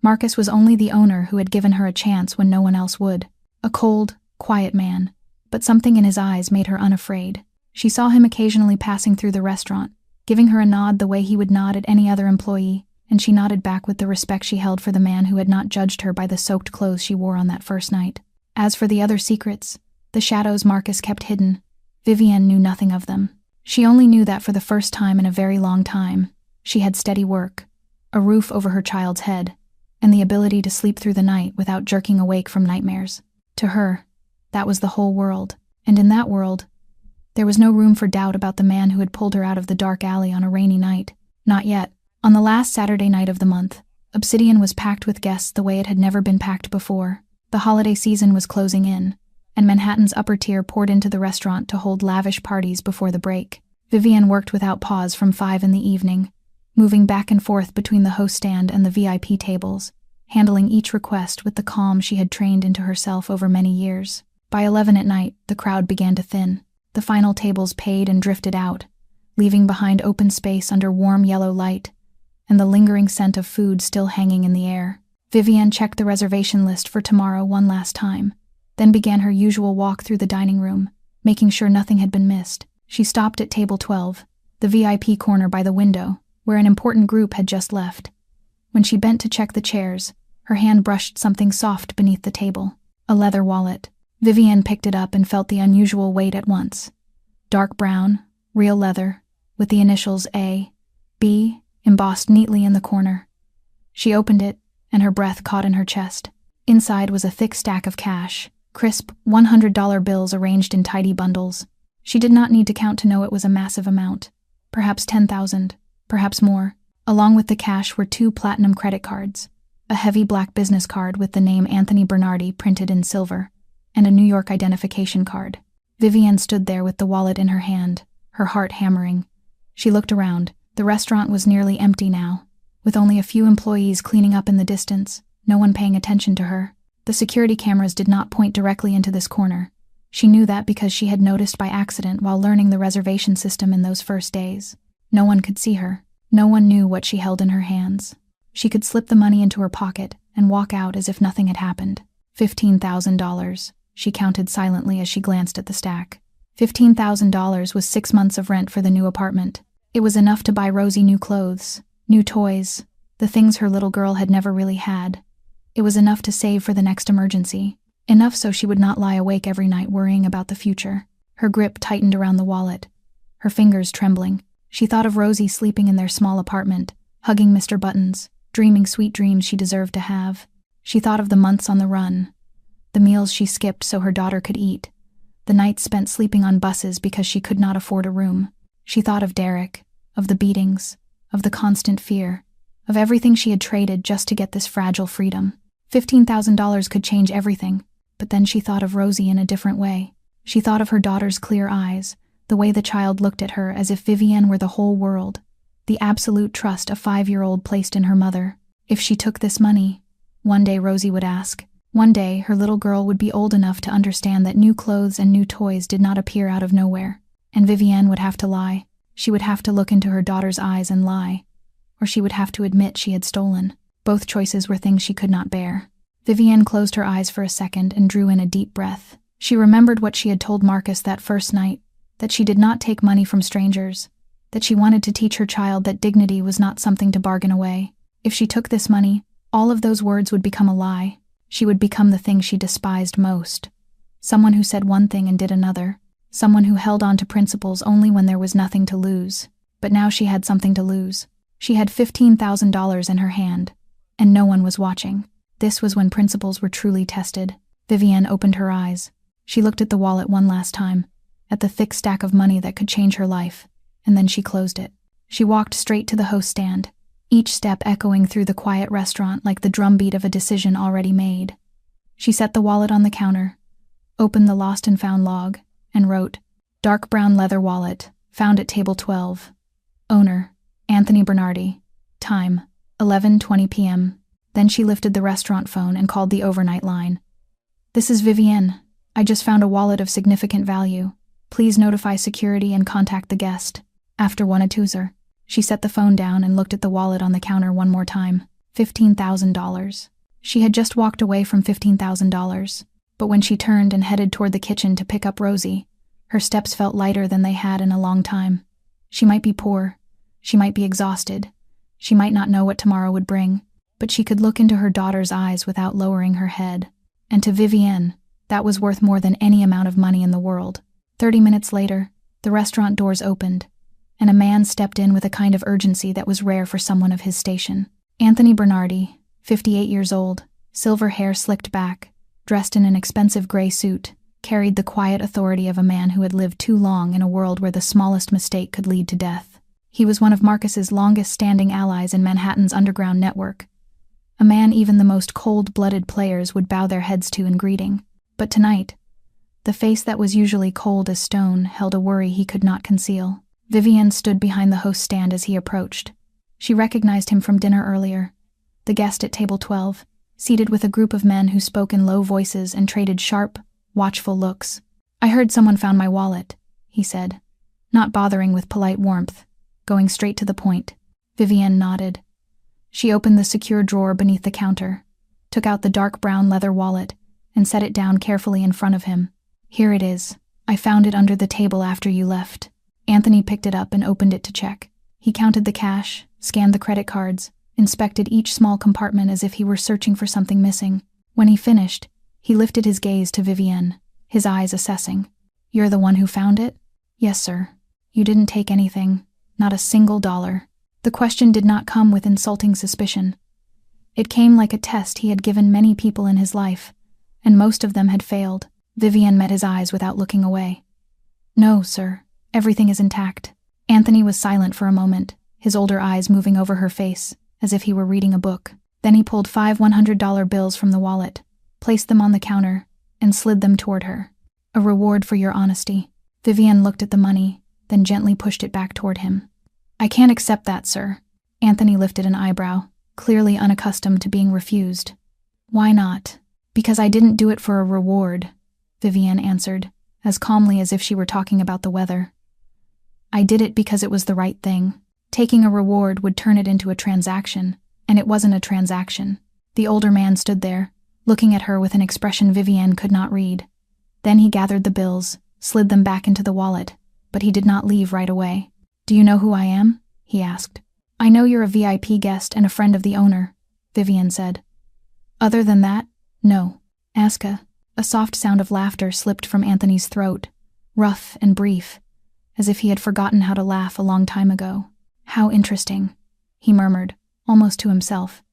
Marcus was only the owner who had given her a chance when no one else would. A cold, quiet man, but something in his eyes made her unafraid. She saw him occasionally passing through the restaurant, giving her a nod the way he would nod at any other employee, and she nodded back with the respect she held for the man who had not judged her by the soaked clothes she wore on that first night. As for the other secrets, the shadows Marcus kept hidden, Vivienne knew nothing of them. She only knew that for the first time in a very long time, she had steady work, a roof over her child's head, and the ability to sleep through the night without jerking awake from nightmares. To her, that was the whole world, and in that world, there was no room for doubt about the man who had pulled her out of the dark alley on a rainy night. Not yet. On the last Saturday night of the month, Obsidian was packed with guests the way it had never been packed before. The holiday season was closing in, and Manhattan's upper tier poured into the restaurant to hold lavish parties before the break. Vivienne worked without pause from 5 in the evening, moving back and forth between the host stand and the VIP tables, handling each request with the calm she had trained into herself over many years. By 11 at night, the crowd began to thin. The final tables paid and drifted out, leaving behind open space under warm yellow light, and the lingering scent of food still hanging in the air. Vivienne checked the reservation list for tomorrow one last time, then began her usual walk through the dining room, making sure nothing had been missed. She stopped at table 12, the VIP corner by the window, where an important group had just left. When she bent to check the chairs, her hand brushed something soft beneath the table, a leather wallet. Vivienne picked it up and felt the unusual weight at once. Dark brown, real leather, with the initials A, B, embossed neatly in the corner. She opened it, and her breath caught in her chest. Inside was a thick stack of cash, crisp $100 bills arranged in tidy bundles. She did not need to count to know it was a massive amount, perhaps 10,000, perhaps more. Along with the cash were 2 platinum credit cards, a heavy black business card with the name Anthony Bernardi printed in silver, and a New York identification card. Vivienne stood there with the wallet in her hand, her heart hammering. She looked around. The restaurant was nearly empty now, with only a few employees cleaning up in the distance, no one paying attention to her. The security cameras did not point directly into this corner. She knew that because she had noticed by accident while learning the reservation system in those first days. No one could see her. No one knew what she held in her hands. She could slip the money into her pocket and walk out as if nothing had happened. $15,000, she counted silently as she glanced at the stack. $15,000 was 6 months of rent for the new apartment. It was enough to buy Rosie new clothes, new toys, the things her little girl had never really had. It was enough to save for the next emergency. Enough so she would not lie awake every night worrying about the future. Her grip tightened around the wallet, her fingers trembling. She thought of Rosie sleeping in their small apartment, hugging Mr. Buttons, dreaming sweet dreams she deserved to have. She thought of the months on the run, the meals she skipped so her daughter could eat, the nights spent sleeping on buses because she could not afford a room. She thought of Derek, of the beatings, of the constant fear, of everything she had traded just to get this fragile freedom. $15,000 could change everything. But then she thought of Rosie in a different way. She thought of her daughter's clear eyes, the way the child looked at her as if Vivienne were the whole world, the absolute trust a 5-year-old placed in her mother. If she took this money, one day Rosie would ask. One day her little girl would be old enough to understand that new clothes and new toys did not appear out of nowhere. And Vivienne would have to lie. She would have to look into her daughter's eyes and lie. Or she would have to admit she had stolen. Both choices were things she could not bear. Vivienne closed her eyes for a second and drew in a deep breath. She remembered what she had told Marcus that first night, that she did not take money from strangers, that she wanted to teach her child that dignity was not something to bargain away. If she took this money, all of those words would become a lie. She would become the thing she despised most. Someone who said one thing and did another. Someone who held on to principles only when there was nothing to lose. But now she had something to lose. She had $15,000 in her hand, and no one was watching. This was when principles were truly tested. Vivienne opened her eyes. She looked at the wallet one last time, at the thick stack of money that could change her life, and then she closed it. She walked straight to the host stand, each step echoing through the quiet restaurant like the drumbeat of a decision already made. She set the wallet on the counter, opened the lost and found log, and wrote, "Dark brown leather wallet, found at table 12. Owner, Anthony Bernardi. Time, 11:20 p.m. Then she lifted the restaurant phone and called the overnight line. "This is Vivienne. I just found a wallet of significant value. Please notify security and contact the guest." After one accuser, she set the phone down and looked at the wallet on the counter one more time. $15,000. She had just walked away from $15,000, but when she turned and headed toward the kitchen to pick up Rosie, her steps felt lighter than they had in a long time. She might be poor, She might be exhausted. She might not know what tomorrow would bring, but she could look into her daughter's eyes without lowering her head. And to Vivienne, that was worth more than any amount of money in the world. 30 minutes later, the restaurant doors opened, and a man stepped in with a kind of urgency that was rare for someone of his station. Anthony Bernardi, 58 years old, silver hair slicked back, dressed in an expensive gray suit, carried the quiet authority of a man who had lived too long in a world where the smallest mistake could lead to death. He was one of Marcus's longest-standing allies in Manhattan's underground network, a man even the most cold-blooded players would bow their heads to in greeting. But tonight, the face that was usually cold as stone held a worry he could not conceal. Vivienne stood behind the host's stand as he approached. She recognized him from dinner earlier, the guest at table 12, seated with a group of men who spoke in low voices and traded sharp, watchful looks. "I heard someone found my wallet," he said, not bothering with polite warmth, going straight to the point. Vivienne nodded. She opened the secure drawer beneath the counter, took out the dark brown leather wallet, and set it down carefully in front of him. "Here it is. I found it under the table after you left." Anthony picked it up and opened it to check. He counted the cash, scanned the credit cards, inspected each small compartment as if he were searching for something missing. When he finished, he lifted his gaze to Vivienne, his eyes assessing. "You're the one who found it?" "Yes, sir. You didn't take anything, not a single dollar." The question did not come with insulting suspicion. It came like a test he had given many people in his life, and most of them had failed. Vivienne met his eyes without looking away. "No, sir. Everything is intact." Anthony was silent for a moment, his older eyes moving over her face, as if he were reading a book. Then he pulled 5 $100 bills from the wallet, placed them on the counter, and slid them toward her. "A reward for your honesty." Vivienne looked at the money, then gently pushed it back toward him. "I can't accept that, sir." Anthony lifted an eyebrow, clearly unaccustomed to being refused. "Why not?" "Because I didn't do it for a reward," Vivienne answered, as calmly as if she were talking about the weather. "I did it because it was the right thing. Taking a reward would turn it into a transaction, and it wasn't a transaction." The older man stood there, looking at her with an expression Vivienne could not read. Then he gathered the bills, slid them back into the wallet, but he did not leave right away. "Do you know who I am?" he asked. "I know you're a VIP guest and a friend of the owner," Vivienne said. "Other than that, no." "Aska." A soft sound of laughter slipped from Anthony's throat, rough and brief, as if he had forgotten how to laugh a long time ago. "How interesting," he murmured, almost to himself.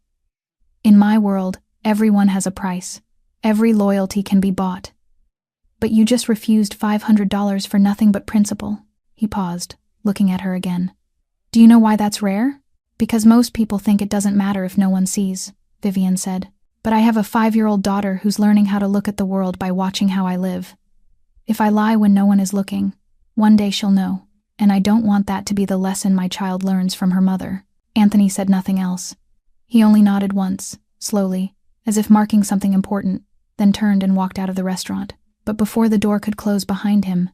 "In my world, everyone has a price. Every loyalty can be bought. But you just refused $500 for nothing but principle." He paused, looking at her again. "Do you know why that's rare?" "Because most people think it doesn't matter if no one sees," Vivienne said. "But I have a 5-year-old daughter who's learning how to look at the world by watching how I live. If I lie when no one is looking, one day she'll know, and I don't want that to be the lesson my child learns from her mother." Anthony said nothing else. He only nodded once, slowly, as if marking something important, then turned and walked out of the restaurant. But before the door could close behind him,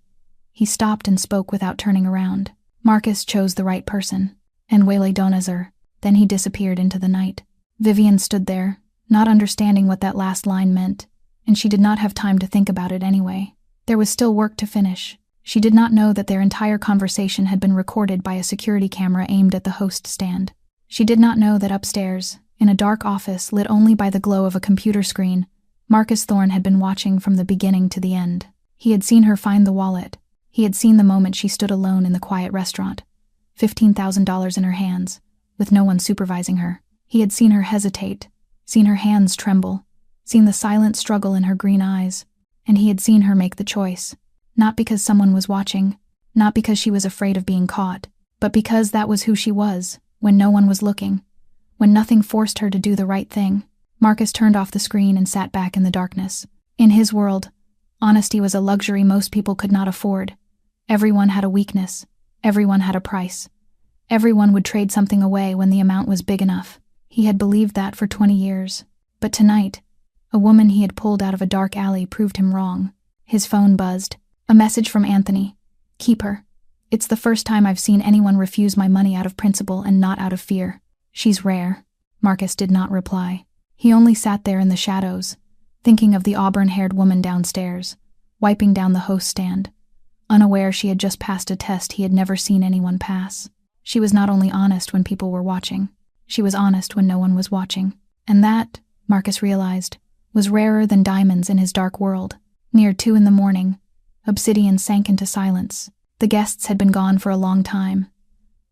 he stopped and spoke without turning around. Marcus chose the right person, and Wele Donazer. Then he disappeared into the night. Vivienne stood there, not understanding what that last line meant, and she did not have time to think about it anyway. There was still work to finish. She did not know that their entire conversation had been recorded by a security camera aimed at the host stand. She did not know that upstairs, in a dark office lit only by the glow of a computer screen, Marcus Thorne had been watching from the beginning to the end. He had seen her find the wallet. He had seen the moment she stood alone in the quiet restaurant, $15,000 in her hands, with no one supervising her. He had seen her hesitate, seen her hands tremble, seen the silent struggle in her green eyes, and he had seen her make the choice, not because someone was watching, not because she was afraid of being caught, but because that was who she was, when no one was looking, when nothing forced her to do the right thing. Marcus turned off the screen and sat back in the darkness. In his world, honesty was a luxury most people could not afford. Everyone had a weakness. Everyone had a price. Everyone would trade something away when the amount was big enough. He had believed that for 20 years. But tonight, a woman he had pulled out of a dark alley proved him wrong. His phone buzzed. A message from Anthony. "Keep her. It's the first time I've seen anyone refuse my money out of principle and not out of fear. She's rare." Marcus did not reply. He only sat there in the shadows, thinking of the auburn-haired woman downstairs, wiping down the host stand, unaware she had just passed a test he had never seen anyone pass. She was not only honest when people were watching, she was honest when no one was watching. And that, Marcus realized, was rarer than diamonds in his dark world. Near 2 a.m, Obsidian sank into silence. The guests had been gone for a long time.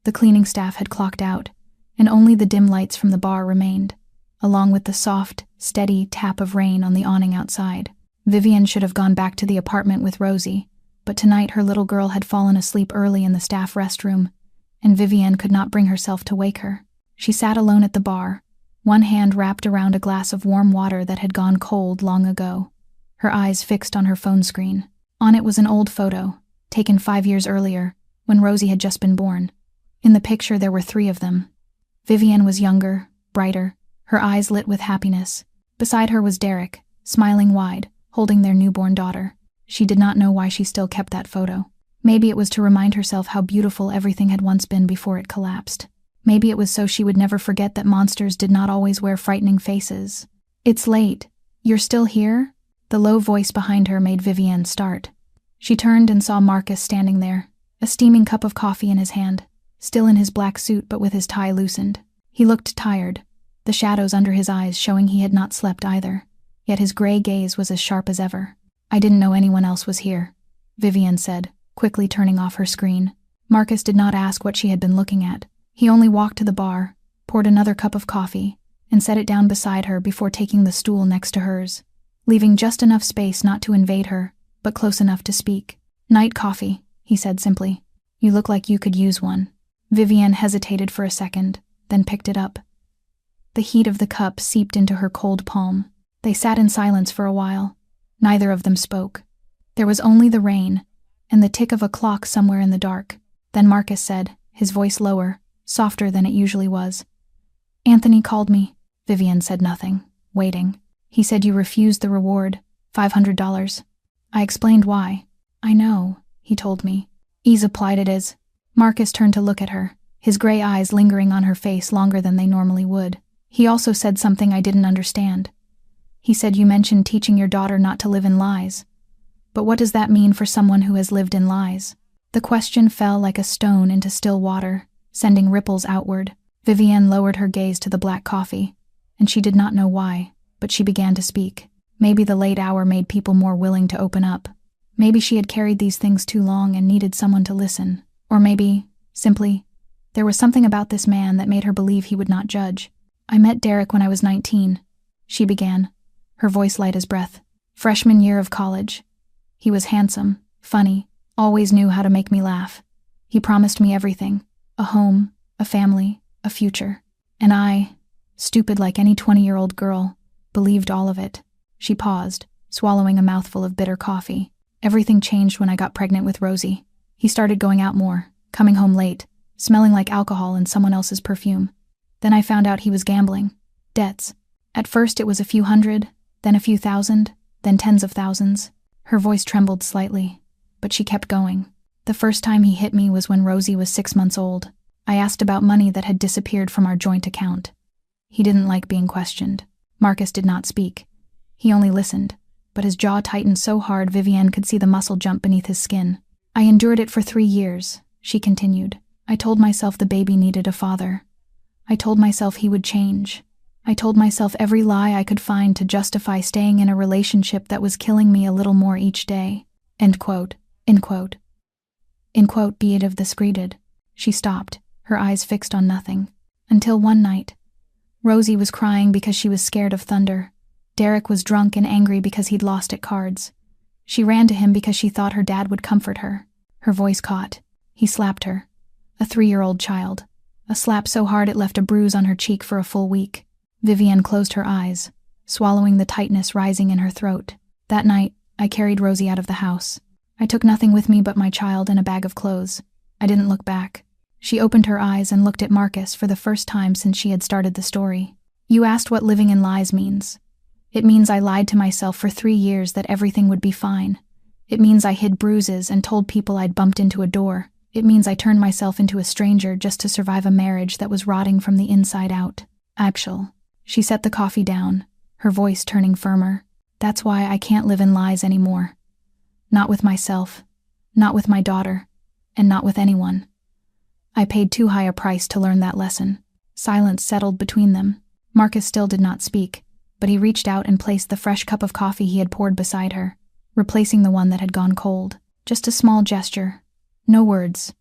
The cleaning staff had clocked out, and only the dim lights from the bar remained, along with the soft, steady tap of rain on the awning outside. Vivian should have gone back to the apartment with Rosie, but tonight her little girl had fallen asleep early in the staff restroom, and Vivian could not bring herself to wake her. She sat alone at the bar, one hand wrapped around a glass of warm water that had gone cold long ago, her eyes fixed on her phone screen. On it was an old photo, taken 5 years earlier, when Rosie had just been born. In the picture there were 3 of them. Vivian was younger, brighter, her eyes lit with happiness. Beside her was Derek, smiling wide, holding their newborn daughter. She did not know why she still kept that photo. Maybe it was to remind herself how beautiful everything had once been before it collapsed. Maybe it was so she would never forget that monsters did not always wear frightening faces. "It's late. You're still here?" The low voice behind her made Vivian start. She turned and saw Marcus standing there, a steaming cup of coffee in his hand, still in his black suit but with his tie loosened. He looked tired, the shadows under his eyes showing he had not slept either, yet his gray gaze was as sharp as ever. "I didn't know anyone else was here," Vivian said, quickly turning off her screen. Marcus did not ask what she had been looking at. He only walked to the bar, poured another cup of coffee, and set it down beside her before taking the stool next to hers, leaving just enough space not to invade her, but close enough to speak. "Night coffee," he said simply. "You look like you could use one." Vivian hesitated for a second, then picked it up. The heat of the cup seeped into her cold palm. They sat in silence for a while. Neither of them spoke. There was only the rain, and the tick of a clock somewhere in the dark. Then Marcus said, his voice lower, softer than it usually was. "Anthony called me." Vivian said nothing, waiting. "He said you refused the reward, $500. I explained why." "I know," he told me. "Ease applied it as." Marcus turned to look at her, his gray eyes lingering on her face longer than they normally would. "He also said something I didn't understand. He said you mentioned teaching your daughter not to live in lies. But what does that mean for someone who has lived in lies?" The question fell like a stone into still water, sending ripples outward. Vivian lowered her gaze to the black coffee, and she did not know why, but she began to speak. Maybe the late hour made people more willing to open up. Maybe she had carried these things too long and needed someone to listen. Or maybe, simply, there was something about this man that made her believe he would not judge. "I met Derek when I was 19, she began, her voice light as breath. "Freshman year of college. He was handsome, funny, always knew how to make me laugh. He promised me everything, a home, a family, a future. And I, stupid like any 20-year-old girl, believed all of it." She paused, swallowing a mouthful of bitter coffee. "Everything changed when I got pregnant with Rosie. He started going out more, coming home late, smelling like alcohol and someone else's perfume. Then I found out he was gambling. Debts. At first it was a few hundred, then a few thousand, then tens of thousands." Her voice trembled slightly, but she kept going. "The first time he hit me was when Rosie was 6 months old. I asked about money that had disappeared from our joint account. He didn't like being questioned." Marcus did not speak. He only listened, but his jaw tightened so hard Vivian could see the muscle jump beneath his skin. "I endured it for 3 years, she continued. "I told myself the baby needed a father. I told myself he would change. I told myself every lie I could find to justify staying in a relationship that was killing me a little more each day." End quote. End quote. End quote. Be it of the screeded. She stopped, her eyes fixed on nothing. Until one night. Rosie was crying because she was scared of thunder. Derek was drunk and angry because he'd lost at cards. She ran to him because she thought her dad would comfort her. Her voice caught. He slapped her. A 3-year-old child. A slap so hard it left a bruise on her cheek for a full week. Vivian closed her eyes, swallowing the tightness rising in her throat. "That night, I carried Rosie out of the house. I took nothing with me but my child and a bag of clothes. I didn't look back." She opened her eyes and looked at Marcus for the first time since she had started the story. "You asked what living in lies means. It means I lied to myself for 3 years that everything would be fine. It means I hid bruises and told people I'd bumped into a door. It means I turned myself into a stranger just to survive a marriage that was rotting from the inside out. Actual." She set the coffee down, her voice turning firmer. "That's why I can't live in lies anymore. Not with myself, not with my daughter, and not with anyone. I paid too high a price to learn that lesson. Silence settled between them. Marcus still did not speak, but he reached out and placed the fresh cup of coffee he had poured beside her, replacing the one that had gone cold. Just a small gesture. No words.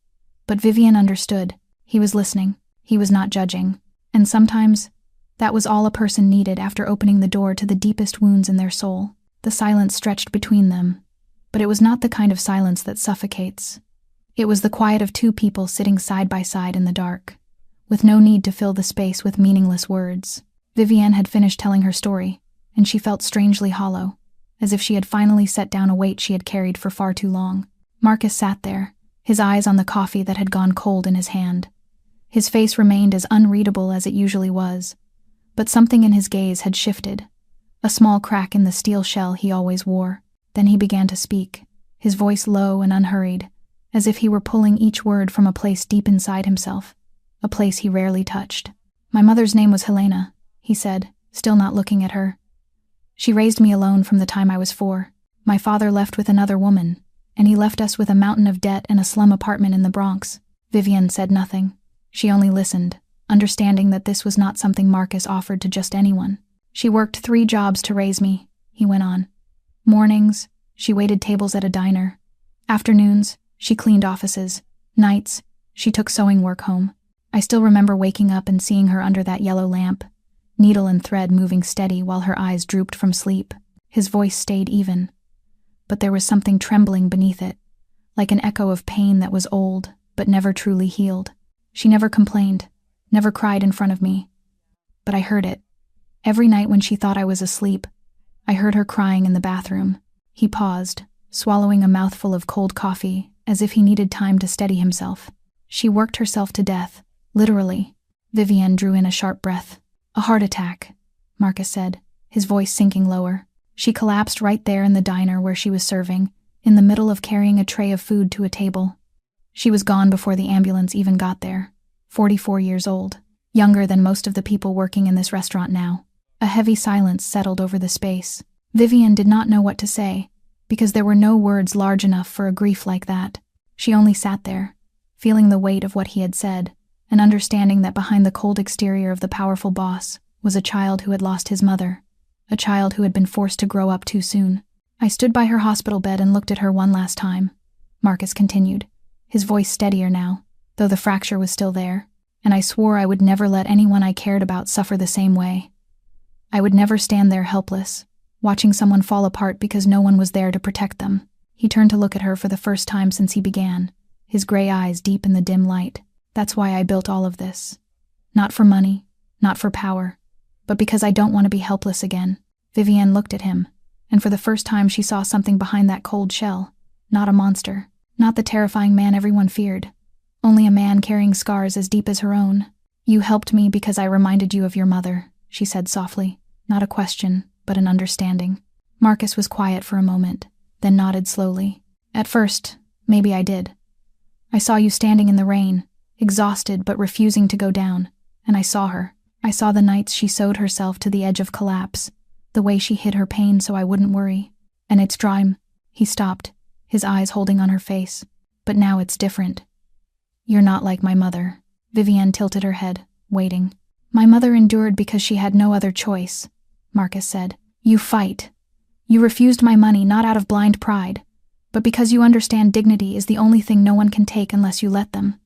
But Vivian understood. He was listening. He was not judging. And sometimes, that was all a person needed after opening the door to the deepest wounds in their soul. The silence stretched between them. But it was not the kind of silence that suffocates. It was the quiet of two people sitting side by side in the dark, with no need to fill the space with meaningless words. Vivian had finished telling her story, and she felt strangely hollow, as if she had finally set down a weight she had carried for far too long. Marcus sat there, his eyes on the coffee that had gone cold in his hand. His face remained as unreadable as it usually was, but something in his gaze had shifted, a small crack in the steel shell he always wore. Then he began to speak, his voice low and unhurried, as if he were pulling each word from a place deep inside himself, a place he rarely touched. "My mother's name was Helena," he said, still not looking at her. "She raised me alone from the time I was 4. My father left with another woman, and he left us with a mountain of debt and a slum apartment in the Bronx." Vivian said nothing. She only listened, understanding that this was not something Marcus offered to just anyone. "She worked 3 jobs to raise me," he went on. "Mornings, she waited tables at a diner. Afternoons, she cleaned offices. Nights, she took sewing work home. I still remember waking up and seeing her under that yellow lamp, needle and thread moving steady while her eyes drooped from sleep." His voice stayed even, but there was something trembling beneath it, like an echo of pain that was old but never truly healed. "She never complained, never cried in front of me. But I heard it. Every night when she thought I was asleep, I heard her crying in the bathroom." He paused, swallowing a mouthful of cold coffee, as if he needed time to steady himself. "She worked herself to death, literally." Vivian drew in a sharp breath. "A heart attack," Marcus said, his voice sinking lower. "She collapsed right there in the diner where she was serving, in the middle of carrying a tray of food to a table. She was gone before the ambulance even got there. 44 years old, younger than most of the people working in this restaurant now." A heavy silence settled over the space. Vivian did not know what to say, because there were no words large enough for a grief like that. She only sat there, feeling the weight of what he had said, and understanding that behind the cold exterior of the powerful boss was a child who had lost his mother, a child who had been forced to grow up too soon. "I stood by her hospital bed and looked at her one last time," Marcus continued, his voice steadier now, though the fracture was still there, "and I swore I would never let anyone I cared about suffer the same way. I would never stand there helpless, watching someone fall apart because no one was there to protect them." He turned to look at her for the first time since he began, his gray eyes deep in the dim light. "That's why I built all of this. Not for money, not for power, but because I don't want to be helpless again." Vivian looked at him, and for the first time she saw something behind that cold shell. Not a monster, not the terrifying man everyone feared, only a man carrying scars as deep as her own. "You helped me because I reminded you of your mother," she said softly, not a question, but an understanding. Marcus was quiet for a moment, then nodded slowly. "At first, maybe I did. I saw you standing in the rain, exhausted but refusing to go down, and I saw her. I saw the nights she sewed herself to the edge of collapse, the way she hid her pain so I wouldn't worry. And it's dry." He stopped, his eyes holding on her face. "But now it's different. You're not like my mother." Vivian tilted her head, waiting. "My mother endured because she had no other choice," Marcus said. "You fight. You refused my money not out of blind pride, but because you understand dignity is the only thing no one can take unless you let them.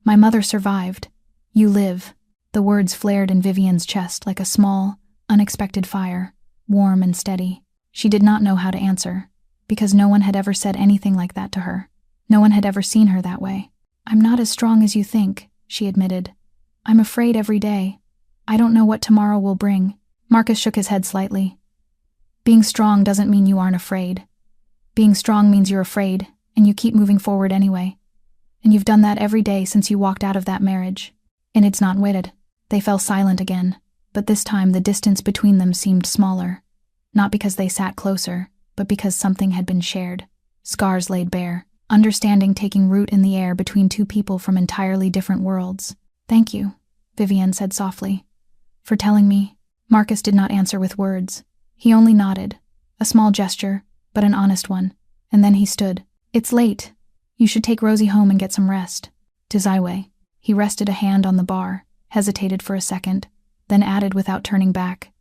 My mother survived. You live." The words flared in Vivian's chest like a small, unexpected fire, warm and steady. She did not know how to answer, because no one had ever said anything like that to her. No one had ever seen her that way. "I'm not as strong as you think," she admitted. "I'm afraid every day. I don't know what tomorrow will bring." Marcus shook his head slightly. "Being strong doesn't mean you aren't afraid. Being strong means you're afraid, and you keep moving forward anyway. And you've done that every day since you walked out of that marriage. And it's not weighted." They fell silent again, but this time the distance between them seemed smaller, not because they sat closer, but because something had been shared. Scars laid bare, understanding taking root in the air between two people from entirely different worlds. "Thank you," Vivian said softly, "for telling me." Marcus did not answer with words. He only nodded, a small gesture, but an honest one, and then he stood. "It's late. You should take Rosie home and get some rest." "To Zyway," He rested a hand on the bar, hesitated for a second, then added without turning back,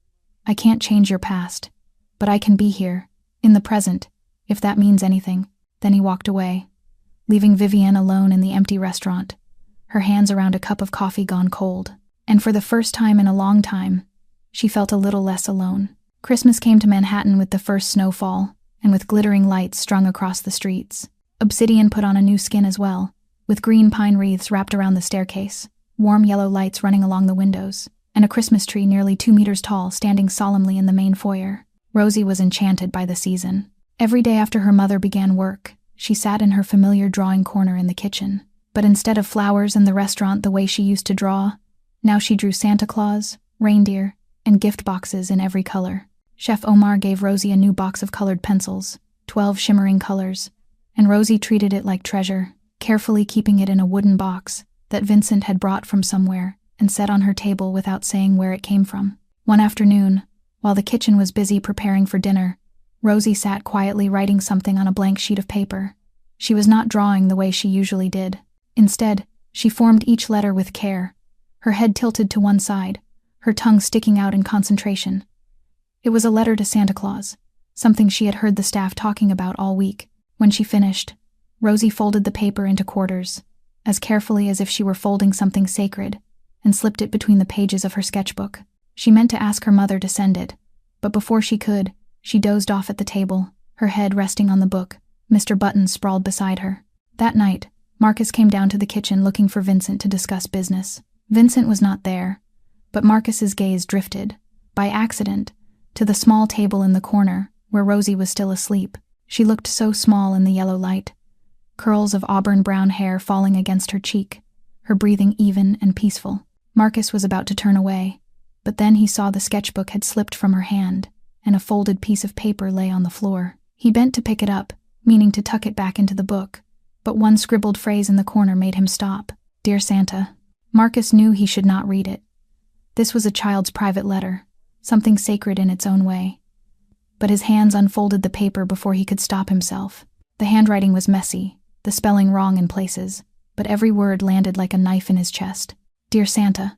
"I can't change your past, but I can be here, in the present, if that means anything." Then he walked away, leaving Vivienne alone in the empty restaurant, her hands around a cup of coffee gone cold. And for the first time in a long time, she felt a little less alone. Christmas came to Manhattan with the first snowfall, and with glittering lights strung across the streets. Obsidian put on a new skin as well, with green pine wreaths wrapped around the staircase, warm yellow lights running along the windows, and a Christmas tree nearly 2 meters tall standing solemnly in the main foyer. Rosie was enchanted by the season. Every day after her mother began work, she sat in her familiar drawing corner in the kitchen. But instead of flowers and the restaurant the way she used to draw, now she drew Santa Claus, reindeer, and gift boxes in every color. Chef Omar gave Rosie a new box of colored pencils, 12 shimmering colors, and Rosie treated it like treasure, carefully keeping it in a wooden box that Vincent had brought from somewhere and set on her table without saying where it came from. One afternoon, while the kitchen was busy preparing for dinner, Rosie sat quietly writing something on a blank sheet of paper. She was not drawing the way she usually did. Instead, she formed each letter with care, her head tilted to one side, her tongue sticking out in concentration. It was a letter to Santa Claus, something she had heard the staff talking about all week. When she finished, Rosie folded the paper into quarters, as carefully as if she were folding something sacred, and slipped it between the pages of her sketchbook. She meant to ask her mother to send it, but before she could, she dozed off at the table, her head resting on the book. Mr. Button sprawled beside her. That night, Marcus came down to the kitchen looking for Vincent to discuss business. Vincent was not there, but Marcus's gaze drifted, by accident, to the small table in the corner where Rosie was still asleep. She looked so small in the yellow light, curls of auburn brown hair falling against her cheek, her breathing even and peaceful. Marcus was about to turn away, but then he saw the sketchbook had slipped from her hand, and a folded piece of paper lay on the floor. He bent to pick it up, meaning to tuck it back into the book, but one scribbled phrase in the corner made him stop. "Dear Santa." Marcus knew he should not read it. This was a child's private letter, something sacred in its own way. But his hands unfolded the paper before he could stop himself. The handwriting was messy, the spelling wrong in places, but every word landed like a knife in his chest. "Dear Santa,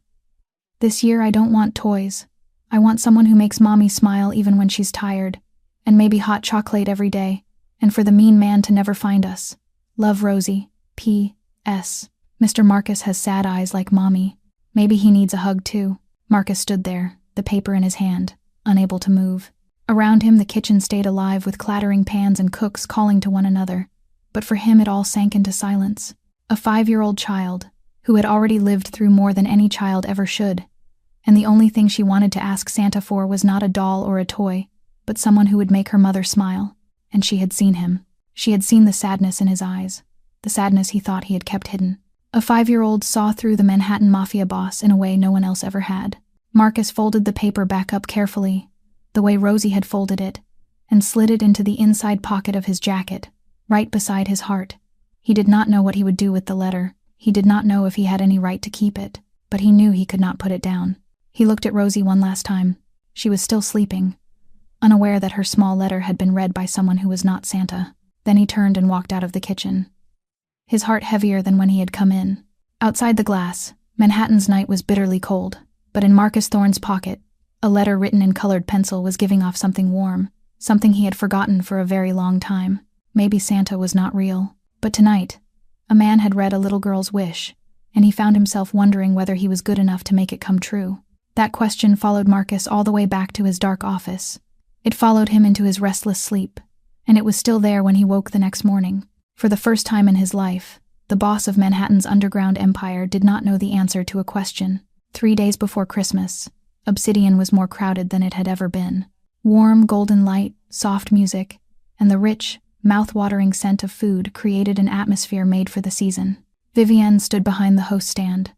this year I don't want toys. I want someone who makes Mommy smile even when she's tired, and maybe hot chocolate every day, and for the mean man to never find us. Love, Rosie. P.S. Mr. Marcus has sad eyes like Mommy. Maybe he needs a hug too." Marcus stood there, the paper in his hand, unable to move. Around him the kitchen stayed alive with clattering pans and cooks calling to one another, but for him it all sank into silence. A 5-year-old child, who had already lived through more than any child ever should, and the only thing she wanted to ask Santa for was not a doll or a toy, but someone who would make her mother smile. And she had seen him. She had seen the sadness in his eyes, the sadness he thought he had kept hidden. A 5-year-old saw through the Manhattan Mafia boss in a way no one else ever had. Marcus folded the paper back up carefully, the way Rosie had folded it, and slid it into the inside pocket of his jacket, right beside his heart. He did not know what he would do with the letter. He did not know if he had any right to keep it, but he knew he could not put it down. He looked at Rosie one last time. She was still sleeping, unaware that her small letter had been read by someone who was not Santa. Then he turned and walked out of the kitchen, his heart heavier than when he had come in. Outside the glass, Manhattan's night was bitterly cold, but in Marcus Thorne's pocket, a letter written in colored pencil was giving off something warm, something he had forgotten for a very long time. Maybe Santa was not real. But tonight, a man had read a little girl's wish, and he found himself wondering whether he was good enough to make it come true. That question followed Marcus all the way back to his dark office. It followed him into his restless sleep, and it was still there when he woke the next morning. For the first time in his life, the boss of Manhattan's underground empire did not know the answer to a question. 3 days before Christmas, Obsidian was more crowded than it had ever been. Warm, golden light, soft music, and the rich, mouth-watering scent of food created an atmosphere made for the season. Vivienne stood behind the host stand,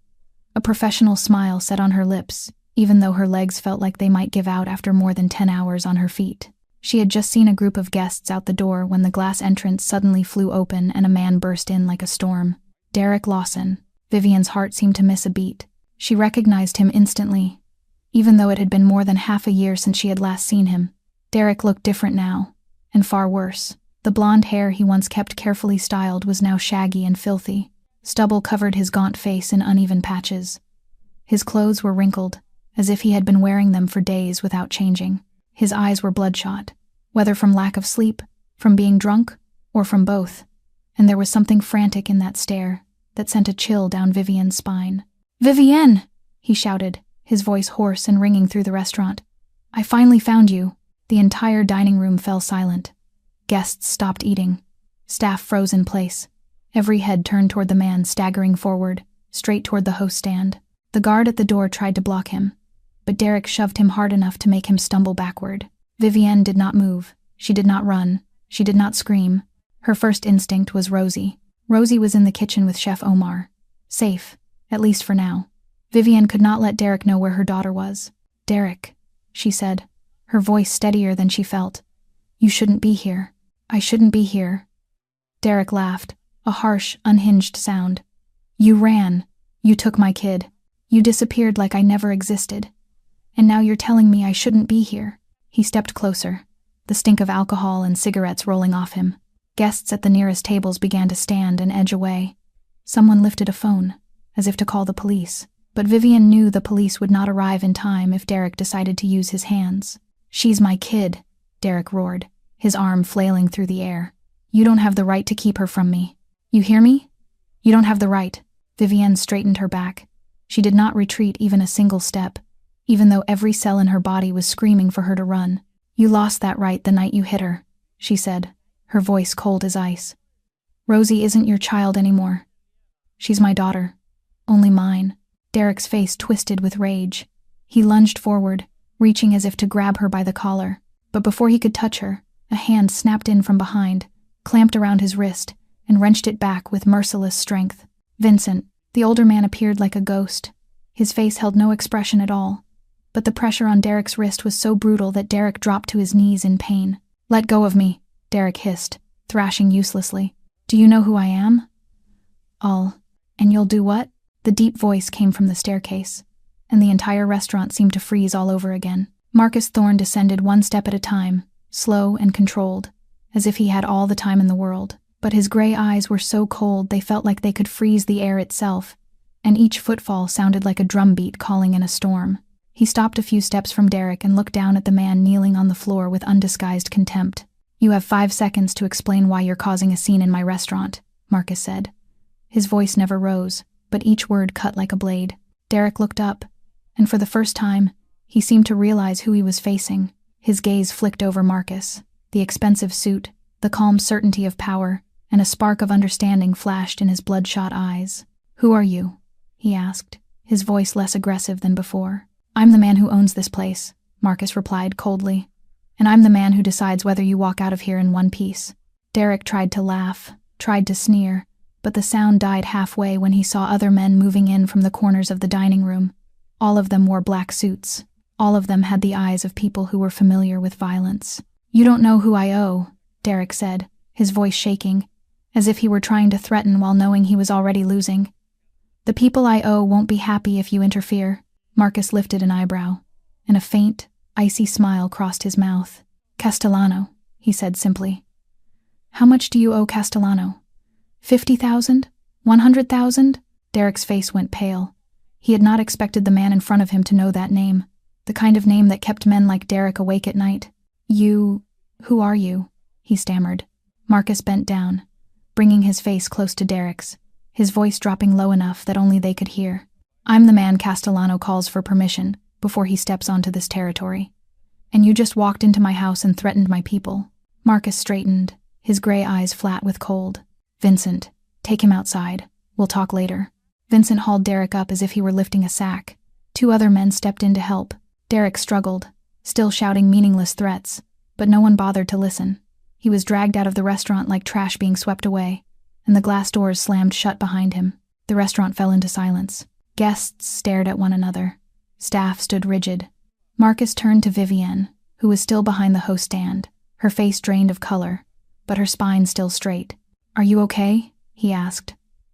a professional smile set on her lips, even though her legs felt like they might give out after more than 10 hours on her feet. She had just seen a group of guests out the door when the glass entrance suddenly flew open and a man burst in like a storm. Derek Lawson. Vivienne's heart seemed to miss a beat. She recognized him instantly, even though it had been more than half a year since she had last seen him. Derek looked different now, and far worse. The blonde hair he once kept carefully styled was now shaggy and filthy. Stubble covered his gaunt face in uneven patches. His clothes were wrinkled, as if he had been wearing them for days without changing. His eyes were bloodshot, whether from lack of sleep, from being drunk, or from both, and there was something frantic in that stare that sent a chill down Vivienne's spine. "Vivienne!" he shouted, his voice hoarse and ringing through the restaurant. "I finally found you." The entire dining room fell silent. Guests stopped eating. Staff froze in place. Every head turned toward the man staggering forward, straight toward the host stand. The guard at the door tried to block him, but Derek shoved him hard enough to make him stumble backward. Vivienne did not move. She did not run. She did not scream. Her first instinct was Rosie. Rosie was in the kitchen with Chef Omar. Safe, at least for now. Vivienne could not let Derek know where her daughter was. "Derek," she said, her voice steadier than she felt. "You shouldn't be here. I shouldn't be here." Derek laughed, a harsh, unhinged sound. "You ran. You took my kid. You disappeared like I never existed. And now you're telling me I shouldn't be here." He stepped closer, the stink of alcohol and cigarettes rolling off him. Guests at the nearest tables began to stand and edge away. Someone lifted a phone, as if to call the police, but Vivienne knew the police would not arrive in time if Derek decided to use his hands. "She's my kid," Derek roared, his arm flailing through the air. "You don't have the right to keep her from me. You hear me? You don't have the right." Vivienne straightened her back. She did not retreat even a single step, even though every cell in her body was screaming for her to run. "You lost that right the night you hit her," she said, her voice cold as ice. "Rosie isn't your child anymore. She's my daughter. Only mine." Derek's face twisted with rage. He lunged forward, reaching as if to grab her by the collar, but before he could touch her, a hand snapped in from behind, clamped around his wrist, and wrenched it back with merciless strength. Vincent, the older man, appeared like a ghost. His face held no expression at all, but the pressure on Derek's wrist was so brutal that Derek dropped to his knees in pain. "Let go of me," Derek hissed, thrashing uselessly. "Do you know who I am?" And you'll do what?" The deep voice came from the staircase, and the entire restaurant seemed to freeze all over again. Marcus Thorne descended one step at a time, slow and controlled, as if he had all the time in the world. But his gray eyes were so cold they felt like they could freeze the air itself, and each footfall sounded like a drumbeat calling in a storm. He stopped a few steps from Derek and looked down at the man kneeling on the floor with undisguised contempt. "You have 5 seconds to explain why you're causing a scene in my restaurant," Marcus said. His voice never rose, but each word cut like a blade. Derek looked up, and for the first time, he seemed to realize who he was facing. His gaze flicked over Marcus. The expensive suit, the calm certainty of power, and a spark of understanding flashed in his bloodshot eyes. "Who are you?" he asked, his voice less aggressive than before. "I'm the man who owns this place," Marcus replied coldly. "And I'm the man who decides whether you walk out of here in one piece." Derek tried to laugh, tried to sneer, but the sound died halfway when he saw other men moving in from the corners of the dining room. All of them wore black suits. All of them had the eyes of people who were familiar with violence. "You don't know who I owe," Derek said, his voice shaking, as if he were trying to threaten while knowing he was already losing. "The people I owe won't be happy if you interfere." Marcus lifted an eyebrow, and a faint, icy smile crossed his mouth. "Castellano," he said simply. "How much do you owe Castellano? 50,000? 100,000? Derek's face went pale. He had not expected the man in front of him to know that name, the kind of name that kept men like Derek awake at night. Who are you?" he stammered. Marcus bent down, bringing his face close to Derek's, his voice dropping low enough that only they could hear. "I'm the man Castellano calls for permission before he steps onto this territory. And you just walked into my house and threatened my people." Marcus straightened, his gray eyes flat with cold. "Vincent, take him outside. We'll talk later." Vincent hauled Derek up as if he were lifting a sack. 2 other men stepped in to help. Derek struggled, still shouting meaningless threats, but no one bothered to listen. He was dragged out of the restaurant like trash being swept away, and the glass doors slammed shut behind him. The restaurant fell into silence. Guests stared at one another. Staff stood rigid. Marcus turned to Vivienne, who was still behind the host stand, her face drained of color, but her spine still straight. "Are you okay?" he asked.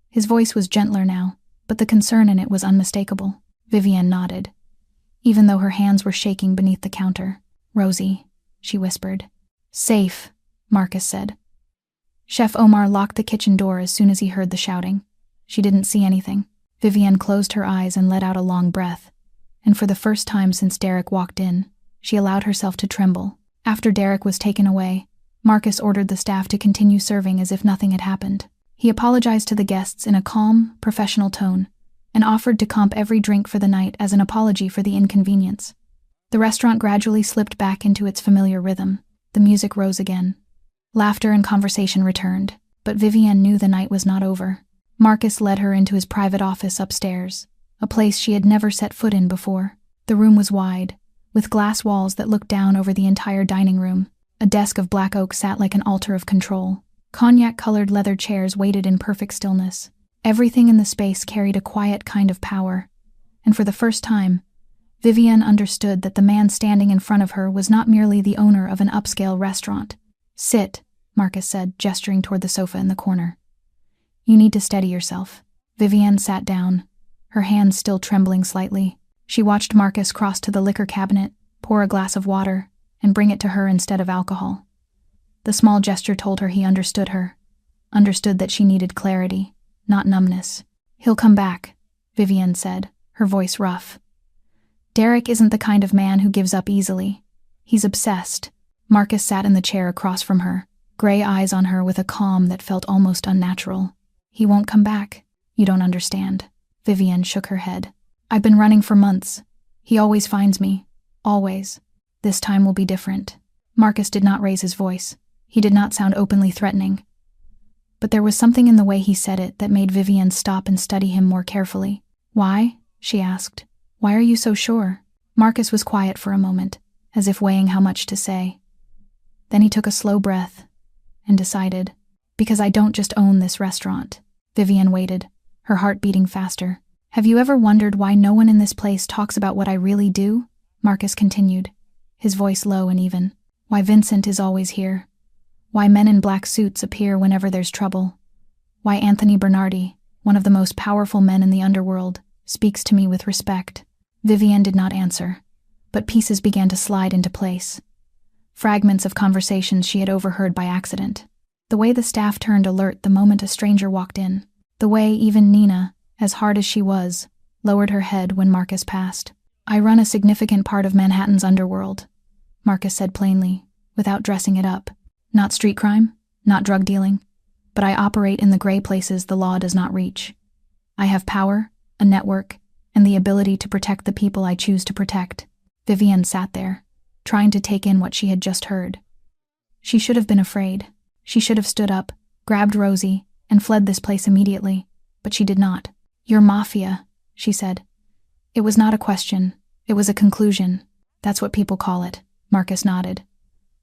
His voice was gentler now, but the concern in it was unmistakable. Vivienne nodded, even though her hands were shaking beneath the counter. "Rosie," she whispered. "Safe," Marcus said. Chef Omar locked the kitchen door as soon as he heard the shouting. She didn't see anything. Vivienne closed her eyes and let out a long breath. And for the first time since Derek walked in, she allowed herself to tremble. After Derek was taken away, Marcus ordered the staff to continue serving as if nothing had happened. He apologized to the guests in a calm, professional tone, and offered to comp every drink for the night as an apology for the inconvenience. The restaurant gradually slipped back into its familiar rhythm. The music rose again. Laughter and conversation returned, but Vivienne knew the night was not over. Marcus led her into his private office upstairs, a place she had never set foot in before. The room was wide, with glass walls that looked down over the entire dining room. A desk of black oak sat like an altar of control. Cognac-colored leather chairs waited in perfect stillness. Everything in the space carried a quiet kind of power, and for the first time, Vivienne understood that the man standing in front of her was not merely the owner of an upscale restaurant. "Sit," Marcus said, gesturing toward the sofa in the corner. "You need to steady yourself." Vivienne sat down, her hands still trembling slightly. She watched Marcus cross to the liquor cabinet, pour a glass of water, and bring it to her instead of alcohol. The small gesture told her he understood her, understood that she needed clarity, not numbness. "He'll come back," Vivienne said, her voice rough. "Derek isn't the kind of man who gives up easily. He's obsessed." Marcus sat in the chair across from her, gray eyes on her with a calm that felt almost unnatural. "He won't come back. You don't understand." Vivienne shook her head. "I've been running for months. He always finds me. Always. This time will be different." Marcus did not raise his voice. He did not sound openly threatening. But there was something in the way he said it that made Vivienne stop and study him more carefully. "Why?" she asked. "Why are you so sure?" Marcus was quiet for a moment, as if weighing how much to say. Then he took a slow breath and decided, "Because I don't just own this restaurant." Vivienne waited, her heart beating faster. "Have you ever wondered why no one in this place talks about what I really do?" Marcus continued, his voice low and even. "Why Vincent is always here. Why men in black suits appear whenever there's trouble. Why Anthony Bernardi, one of the most powerful men in the underworld, speaks to me with respect." Vivienne did not answer, but pieces began to slide into place. Fragments of conversations she had overheard by accident. The way the staff turned alert the moment a stranger walked in. The way even Nina, as hard as she was, lowered her head when Marcus passed. "I run a significant part of Manhattan's underworld," Marcus said plainly, without dressing it up. "Not street crime, not drug dealing, but I operate in the gray places the law does not reach. I have power, a network, and the ability to protect the people I choose to protect." Vivienne sat there, trying to take in what she had just heard. She should have been afraid. She should have stood up, grabbed Rosie, and fled this place immediately, but she did not. "You're Mafia," she said. "It was not a question, it was a conclusion. That's what people call it." Marcus nodded.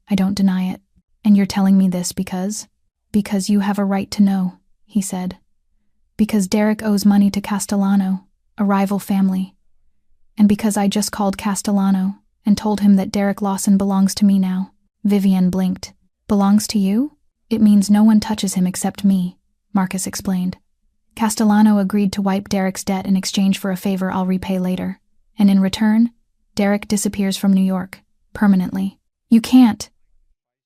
"I don't deny it. And you're telling me this because?" "Because you have a right to know," he said. "Because Derek owes money to Castellano, a rival family. And because I just called Castellano and told him that Derek Lawson belongs to me now." Vivienne blinked. "Belongs to you? It means no one touches him except me," Marcus explained. "Castellano agreed to wipe Derek's debt in exchange for a favor I'll repay later. And in return, Derek disappears from New York, permanently." "You can't,"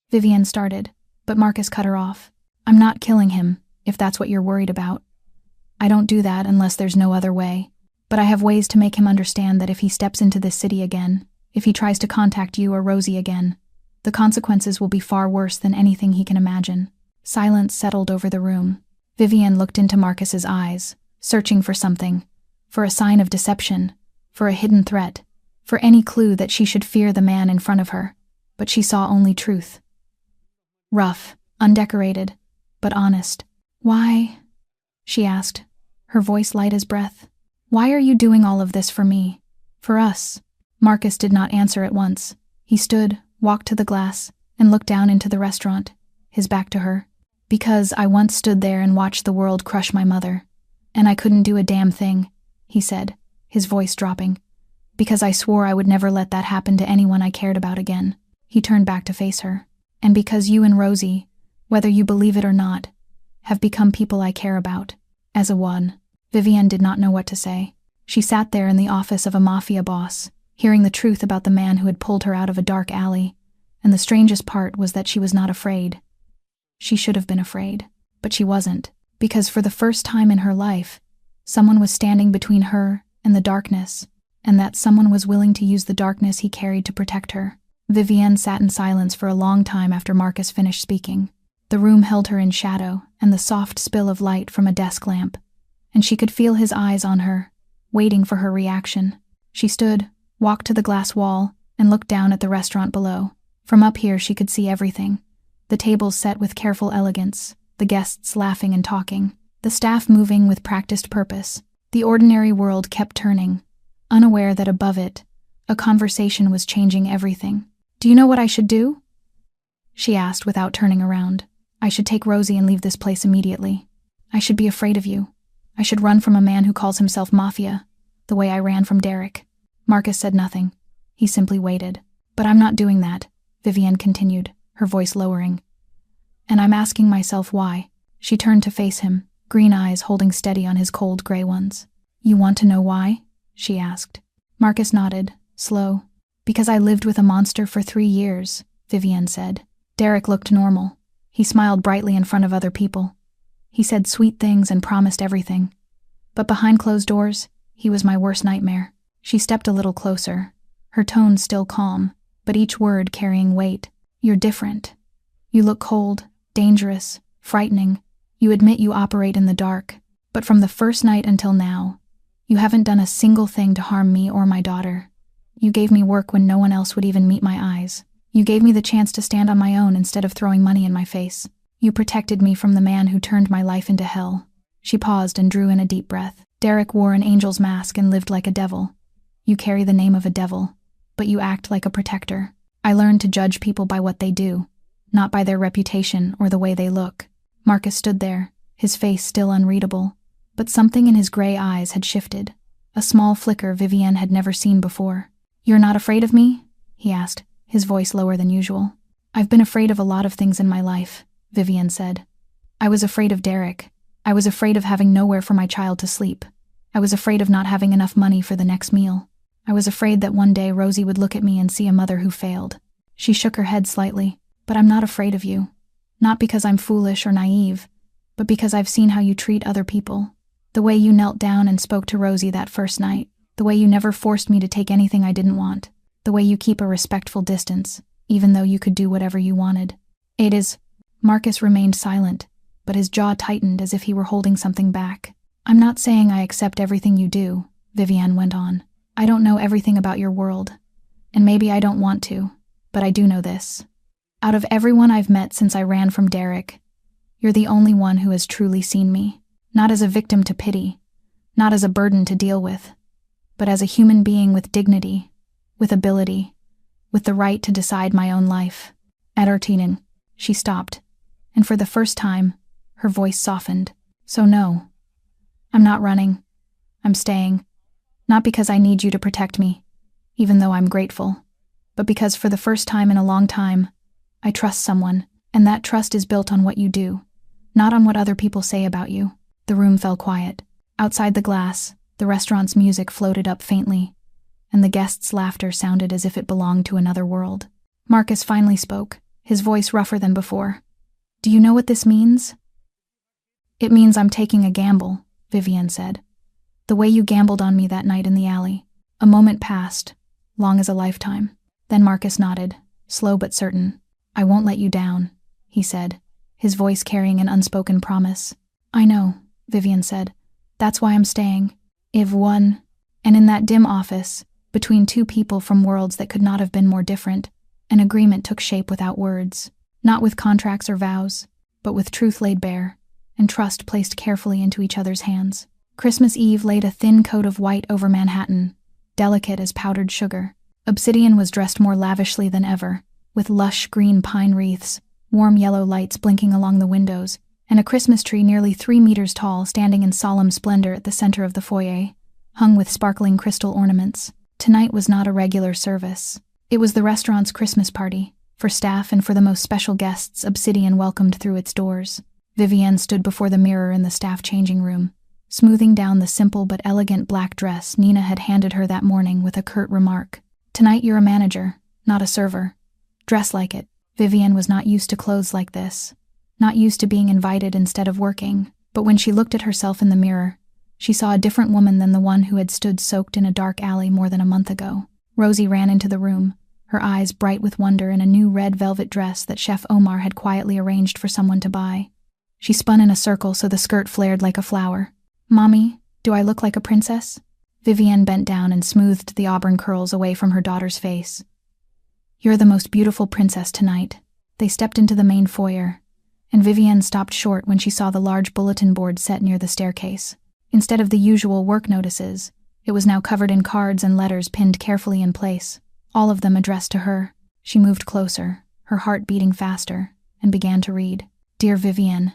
Vivienne started, but Marcus cut her off. "I'm not killing him, if that's what you're worried about. I don't do that unless there's no other way. But I have ways to make him understand that if he steps into this city again, if he tries to contact you or Rosie again, the consequences will be far worse than anything he can imagine." Silence settled over the room. Vivienne looked into Marcus's eyes, searching for something, for a sign of deception, for a hidden threat, for any clue that she should fear the man in front of her, but she saw only truth. Rough, undecorated, but honest. "Why?" she asked, her voice light as breath. "Why are you doing all of this for me? For us?" Marcus did not answer at once. He stood, walked to the glass, and looked down into the restaurant, his back to her. "Because I once stood there and watched the world crush my mother, and I couldn't do a damn thing," he said, his voice dropping. "Because I swore I would never let that happen to anyone I cared about again." He turned back to face her. "And because you and Rosie, whether you believe it or not, have become people I care about. As a one." Vivienne did not know what to say. She sat there in the office of a Mafia boss, hearing the truth about the man who had pulled her out of a dark alley, and the strangest part was that she was not afraid. She should have been afraid, but she wasn't. Because for the first time in her life, someone was standing between her and the darkness, and that someone was willing to use the darkness he carried to protect her. Vivienne sat in silence for a long time after Marcus finished speaking. The room held her in shadow and the soft spill of light from a desk lamp, and she could feel his eyes on her, waiting for her reaction. She stood, walked to the glass wall, and looked down at the restaurant below. From up here she could see everything. The tables set with careful elegance, the guests laughing and talking, the staff moving with practiced purpose. The ordinary world kept turning, unaware that above it, a conversation was changing everything. "Do you know what I should do?" she asked without turning around. "I should take Rosie and leave this place immediately. I should be afraid of you. I should run from a man who calls himself Mafia, the way I ran from Derek." Marcus said nothing. He simply waited. "But I'm not doing that," Vivienne continued, her voice lowering. "And I'm asking myself why." She turned to face him, green eyes holding steady on his cold gray ones. "You want to know why?" she asked. Marcus nodded, slow. "Because I lived with a monster for 3 years," Vivienne said. Derek looked normal. He smiled brightly in front of other people. He said sweet things and promised everything. But behind closed doors, he was my worst nightmare. She stepped a little closer, her tone still calm, but each word carrying weight. "You're different. You look cold, dangerous, frightening. You admit you operate in the dark. But from the first night until now, you haven't done a single thing to harm me or my daughter. You gave me work when no one else would even meet my eyes. You gave me the chance to stand on my own instead of throwing money in my face. You protected me from the man who turned my life into hell." She paused and drew in a deep breath. "Derek wore an angel's mask and lived like a devil. You carry the name of a devil, but you act like a protector. I learned to judge people by what they do, not by their reputation or the way they look." Marcus stood there, his face still unreadable, but something in his gray eyes had shifted, a small flicker Vivienne had never seen before. "You're not afraid of me?" he asked, his voice lower than usual. "I've been afraid of a lot of things in my life," Vivienne said. "I was afraid of Derek. I was afraid of having nowhere for my child to sleep. I was afraid of not having enough money for the next meal. I was afraid that one day Rosie would look at me and see a mother who failed." She shook her head slightly. "But I'm not afraid of you. Not because I'm foolish or naive, but because I've seen how you treat other people. The way you knelt down and spoke to Rosie that first night. The way you never forced me to take anything I didn't want. The way you keep a respectful distance, even though you could do whatever you wanted. It is—" Marcus remained silent, but his jaw tightened as if he were holding something back. "I'm not saying I accept everything you do," Vivienne went on. "I don't know everything about your world, and maybe I don't want to, but I do know this. Out of everyone I've met since I ran from Derek, you're the only one who has truly seen me, not as a victim to pity, not as a burden to deal with, but as a human being with dignity, with ability, with the right to decide my own life." At Artinen, she stopped, and for the first time, her voice softened. "So no, I'm not running. I'm staying. Not because I need you to protect me, even though I'm grateful, but because for the first time in a long time, I trust someone, and that trust is built on what you do, not on what other people say about you." The room fell quiet. Outside the glass, the restaurant's music floated up faintly, and the guests' laughter sounded as if it belonged to another world. Marcus finally spoke, his voice rougher than before. "Do you know what this means?" "It means I'm taking a gamble," Vivienne said. "The way you gambled on me that night in the alley. A moment passed, long as a lifetime." Then Marcus nodded, slow but certain. "I won't let you down," he said, his voice carrying an unspoken promise. "I know," Vivienne said. "That's why I'm staying. If one—" And in that dim office, between two people from worlds that could not have been more different, an agreement took shape without words, not with contracts or vows, but with truth laid bare, and trust placed carefully into each other's hands. Christmas Eve laid a thin coat of white over Manhattan, delicate as powdered sugar. Obsidian was dressed more lavishly than ever, with lush green pine wreaths, warm yellow lights blinking along the windows, and a Christmas tree nearly 3 meters tall standing in solemn splendor at the center of the foyer, hung with sparkling crystal ornaments. Tonight was not a regular service. It was the restaurant's Christmas party. For staff and for the most special guests, Obsidian welcomed through its doors. Vivienne stood before the mirror in the staff changing room, smoothing down the simple but elegant black dress Nina had handed her that morning with a curt remark. "Tonight you're a manager, not a server. Dress like it." Vivienne was not used to clothes like this, not used to being invited instead of working, But when she looked at herself in the mirror, she saw a different woman than the one who had stood soaked in a dark alley more than a month ago. Rosie ran into the room, her eyes bright with wonder in a new red velvet dress that Chef Omar had quietly arranged for someone to buy. She spun in a circle so the skirt flared like a flower. "Mommy, do I look like a princess?" Vivienne bent down and smoothed the auburn curls away from her daughter's face. "You're the most beautiful princess tonight." They stepped into the main foyer, and Vivienne stopped short when she saw the large bulletin board set near the staircase. Instead of the usual work notices, it was now covered in cards and letters pinned carefully in place, all of them addressed to her. She moved closer, her heart beating faster, and began to read. "Dear Vivienne,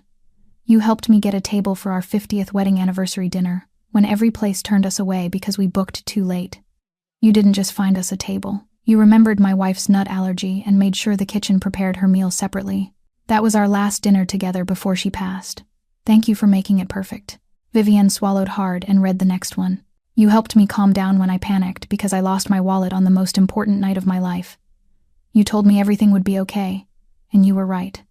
you helped me get a table for our 50th wedding anniversary dinner when every place turned us away because we booked too late. You didn't just find us a table. You remembered my wife's nut allergy and made sure the kitchen prepared her meal separately. That was our last dinner together before she passed. Thank you for making it perfect." Vivienne swallowed hard and read the next one. "You helped me calm down when I panicked because I lost my wallet on the most important night of my life. You told me everything would be okay, and you were right.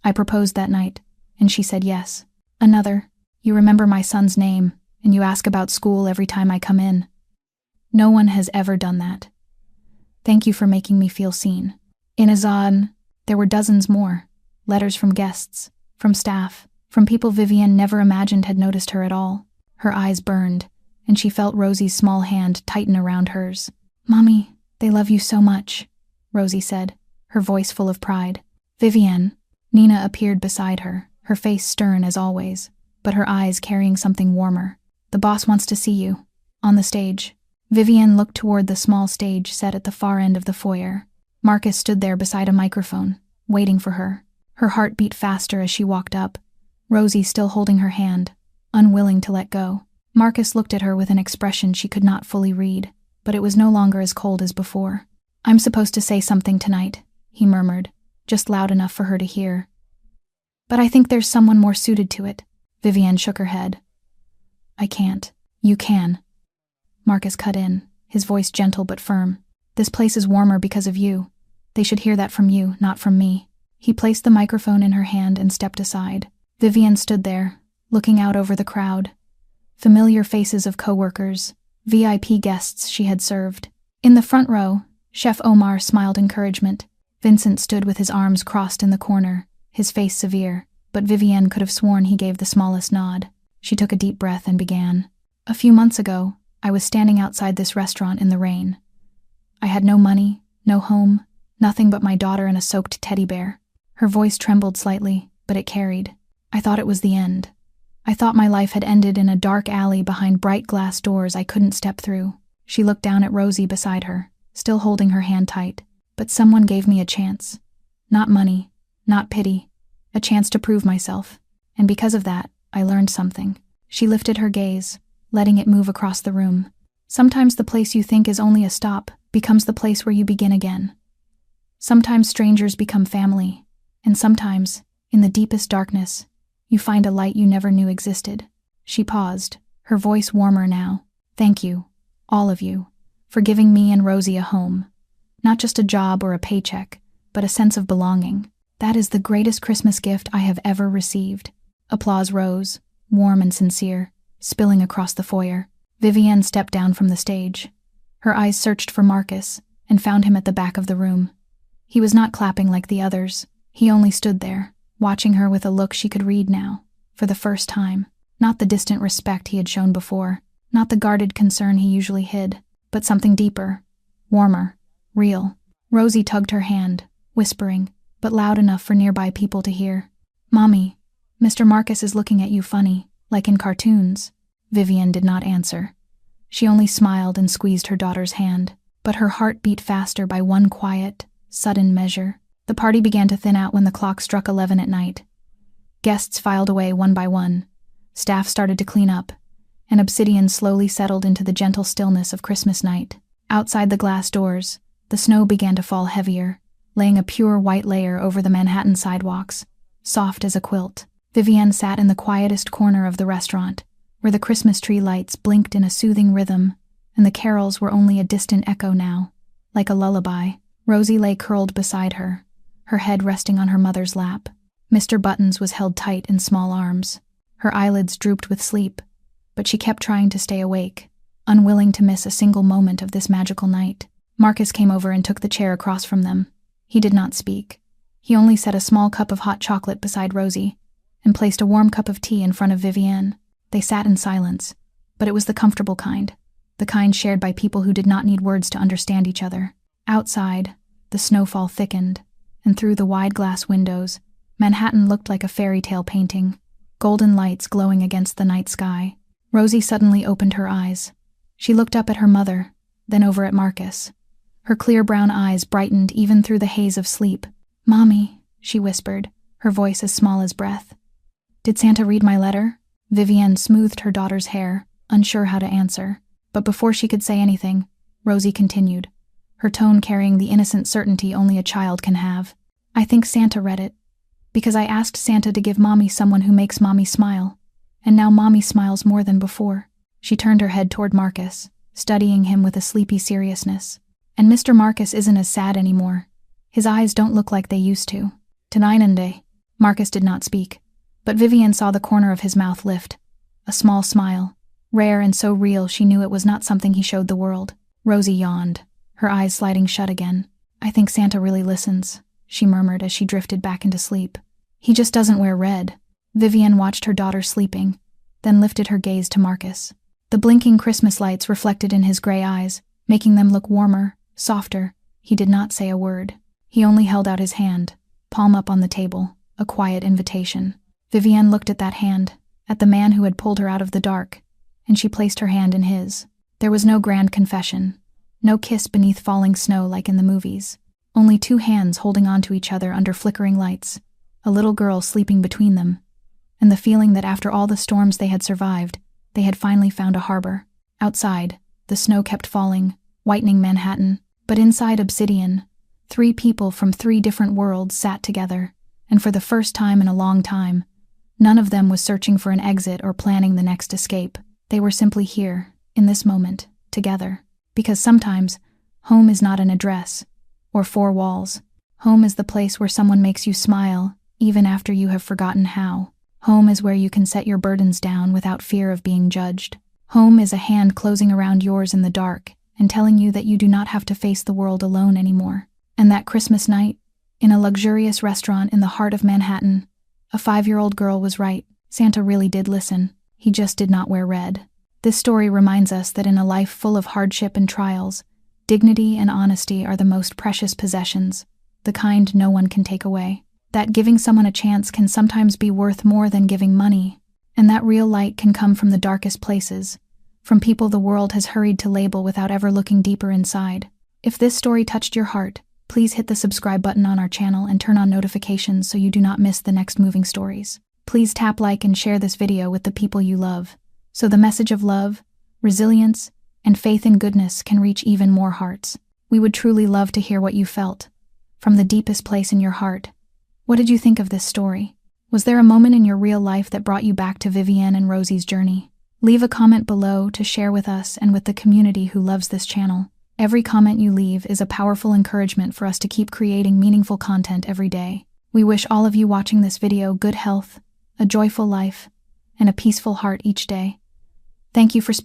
I proposed that night, and she said yes." Another, "You remember my son's name, and you ask about school every time I come in. No one has ever done that. Thank you for making me feel seen." In Azan, there were dozens more. Letters from guests, from staff, from people Vivienne never imagined had noticed her at all. Her eyes burned, and she felt Rosie's small hand tighten around hers. "Mommy, they love you so much," Rosie said, her voice full of pride. "Vivienne." Nina appeared beside her, her face stern as always, but her eyes carrying something warmer. "The boss wants to see you. On the stage." Vivienne looked toward the small stage set at the far end of the foyer. Marcus stood there beside a microphone, waiting for her. Her heart beat faster as she walked up, Rosie still holding her hand, unwilling to let go. Marcus looked at her with an expression she could not fully read, but it was no longer as cold as before. "I'm supposed to say something tonight," he murmured, just loud enough for her to hear. "But I think there's someone more suited to it." Vivienne shook her head. "I can't." "You can." Marcus cut in, his voice gentle but firm. "This place is warmer because of you. They should hear that from you, not from me." He placed the microphone in her hand and stepped aside. Vivienne stood there, looking out over the crowd. Familiar faces of co-workers, VIP guests she had served. In the front row, Chef Omar smiled encouragement. Vincent stood with his arms crossed in the corner, his face severe, but Vivienne could have sworn he gave the smallest nod. She took a deep breath and began. "A few months ago, I was standing outside this restaurant in the rain. I had no money, no home, nothing but my daughter and a soaked teddy bear." Her voice trembled slightly, but it carried. "I thought it was the end. I thought my life had ended in a dark alley behind bright glass doors I couldn't step through." She looked down at Rosie beside her, still holding her hand tight. "But someone gave me a chance. Not money, not pity. A chance to prove myself. And because of that, I learned something." She lifted her gaze, letting it move across the room. "Sometimes the place you think is only a stop becomes the place where you begin again. Sometimes strangers become family, and sometimes, in the deepest darkness, you find a light you never knew existed." She paused, her voice warmer now. "Thank you, all of you, for giving me and Rosie a home. Not just a job or a paycheck, but a sense of belonging. That is the greatest Christmas gift I have ever received." Applause rose, warm and sincere, spilling across the foyer. Vivienne stepped down from the stage. Her eyes searched for Marcus and found him at the back of the room. He was not clapping like the others. He only stood there, watching her with a look she could read now, for the first time. Not the distant respect he had shown before, not the guarded concern he usually hid, but something deeper, warmer, real. Rosie tugged her hand, whispering, but loud enough for nearby people to hear. "Mommy, Mr. Marcus is looking at you funny, like in cartoons." Vivienne did not answer. She only smiled and squeezed her daughter's hand, but her heart beat faster by one quiet, sudden measure. The party began to thin out when the clock struck 11 at night. Guests filed away one by one. Staff started to clean up, and Obsidian slowly settled into the gentle stillness of Christmas night. Outside the glass doors, the snow began to fall heavier, laying a pure white layer over the Manhattan sidewalks, soft as a quilt. Vivienne sat in the quietest corner of the restaurant, where the Christmas tree lights blinked in a soothing rhythm, and the carols were only a distant echo now, like a lullaby. Rosie lay curled beside her head resting on her mother's lap. Mr. Buttons was held tight in small arms. Her eyelids drooped with sleep, but she kept trying to stay awake, unwilling to miss a single moment of this magical night. Marcus came over and took the chair across from them. He did not speak. He only set a small cup of hot chocolate beside Rosie and placed a warm cup of tea in front of Vivienne. They sat in silence, but it was the comfortable kind, the kind shared by people who did not need words to understand each other. Outside, the snowfall thickened, and through the wide glass windows, Manhattan looked like a fairy tale painting, golden lights glowing against the night sky. Rosie suddenly opened her eyes. She looked up at her mother, then over at Marcus. Her clear brown eyes brightened even through the haze of sleep. "Mommy," she whispered, her voice as small as breath. "Did Santa read my letter?" Vivienne smoothed her daughter's hair, unsure how to answer. But before she could say anything, Rosie continued, her tone carrying the innocent certainty only a child can have. "I think Santa read it, because I asked Santa to give Mommy someone who makes Mommy smile, and now Mommy smiles more than before." She turned her head toward Marcus, studying him with a sleepy seriousness. "And Mr. Marcus isn't as sad anymore. His eyes don't look like they used to." "Tonight." Marcus did not speak, but Vivienne saw the corner of his mouth lift. A small smile, rare and so real she knew it was not something he showed the world. Rosie yawned, her eyes sliding shut again. "I think Santa really listens," she murmured as she drifted back into sleep. "He just doesn't wear red." Vivienne watched her daughter sleeping, then lifted her gaze to Marcus. The blinking Christmas lights reflected in his gray eyes, making them look warmer, softer. He did not say a word. He only held out his hand, palm up on the table, a quiet invitation. Vivienne looked at that hand, at the man who had pulled her out of the dark, and she placed her hand in his. There was no grand confession, no kiss beneath falling snow like in the movies, only two hands holding on to each other under flickering lights, a little girl sleeping between them, and the feeling that after all the storms they had survived, they had finally found a harbor. Outside, the snow kept falling, whitening Manhattan, but inside Obsidian, three people from three different worlds sat together, and for the first time in a long time, none of them was searching for an exit or planning the next escape. They were simply here, in this moment, together. Because sometimes, home is not an address, or four walls. Home is the place where someone makes you smile, even after you have forgotten how. Home is where you can set your burdens down without fear of being judged. Home is a hand closing around yours in the dark and telling you that you do not have to face the world alone anymore. And that Christmas night, in a luxurious restaurant in the heart of Manhattan, a 5-year-old girl was right. Santa really did listen. He just did not wear red. This story reminds us that in a life full of hardship and trials, dignity and honesty are the most precious possessions, the kind no one can take away. That giving someone a chance can sometimes be worth more than giving money, and that real light can come from the darkest places, from people the world has hurried to label without ever looking deeper inside. If this story touched your heart, please hit the subscribe button on our channel and turn on notifications so you do not miss the next moving stories. Please tap like and share this video with the people you love, so the message of love, resilience, and faith in goodness can reach even more hearts. We would truly love to hear what you felt, from the deepest place in your heart. What did you think of this story? Was there a moment in your real life that brought you back to Vivienne and Rosie's journey? Leave a comment below to share with us and with the community who loves this channel. Every comment you leave is a powerful encouragement for us to keep creating meaningful content every day. We wish all of you watching this video good health, a joyful life, and a peaceful heart each day. Thank you for spending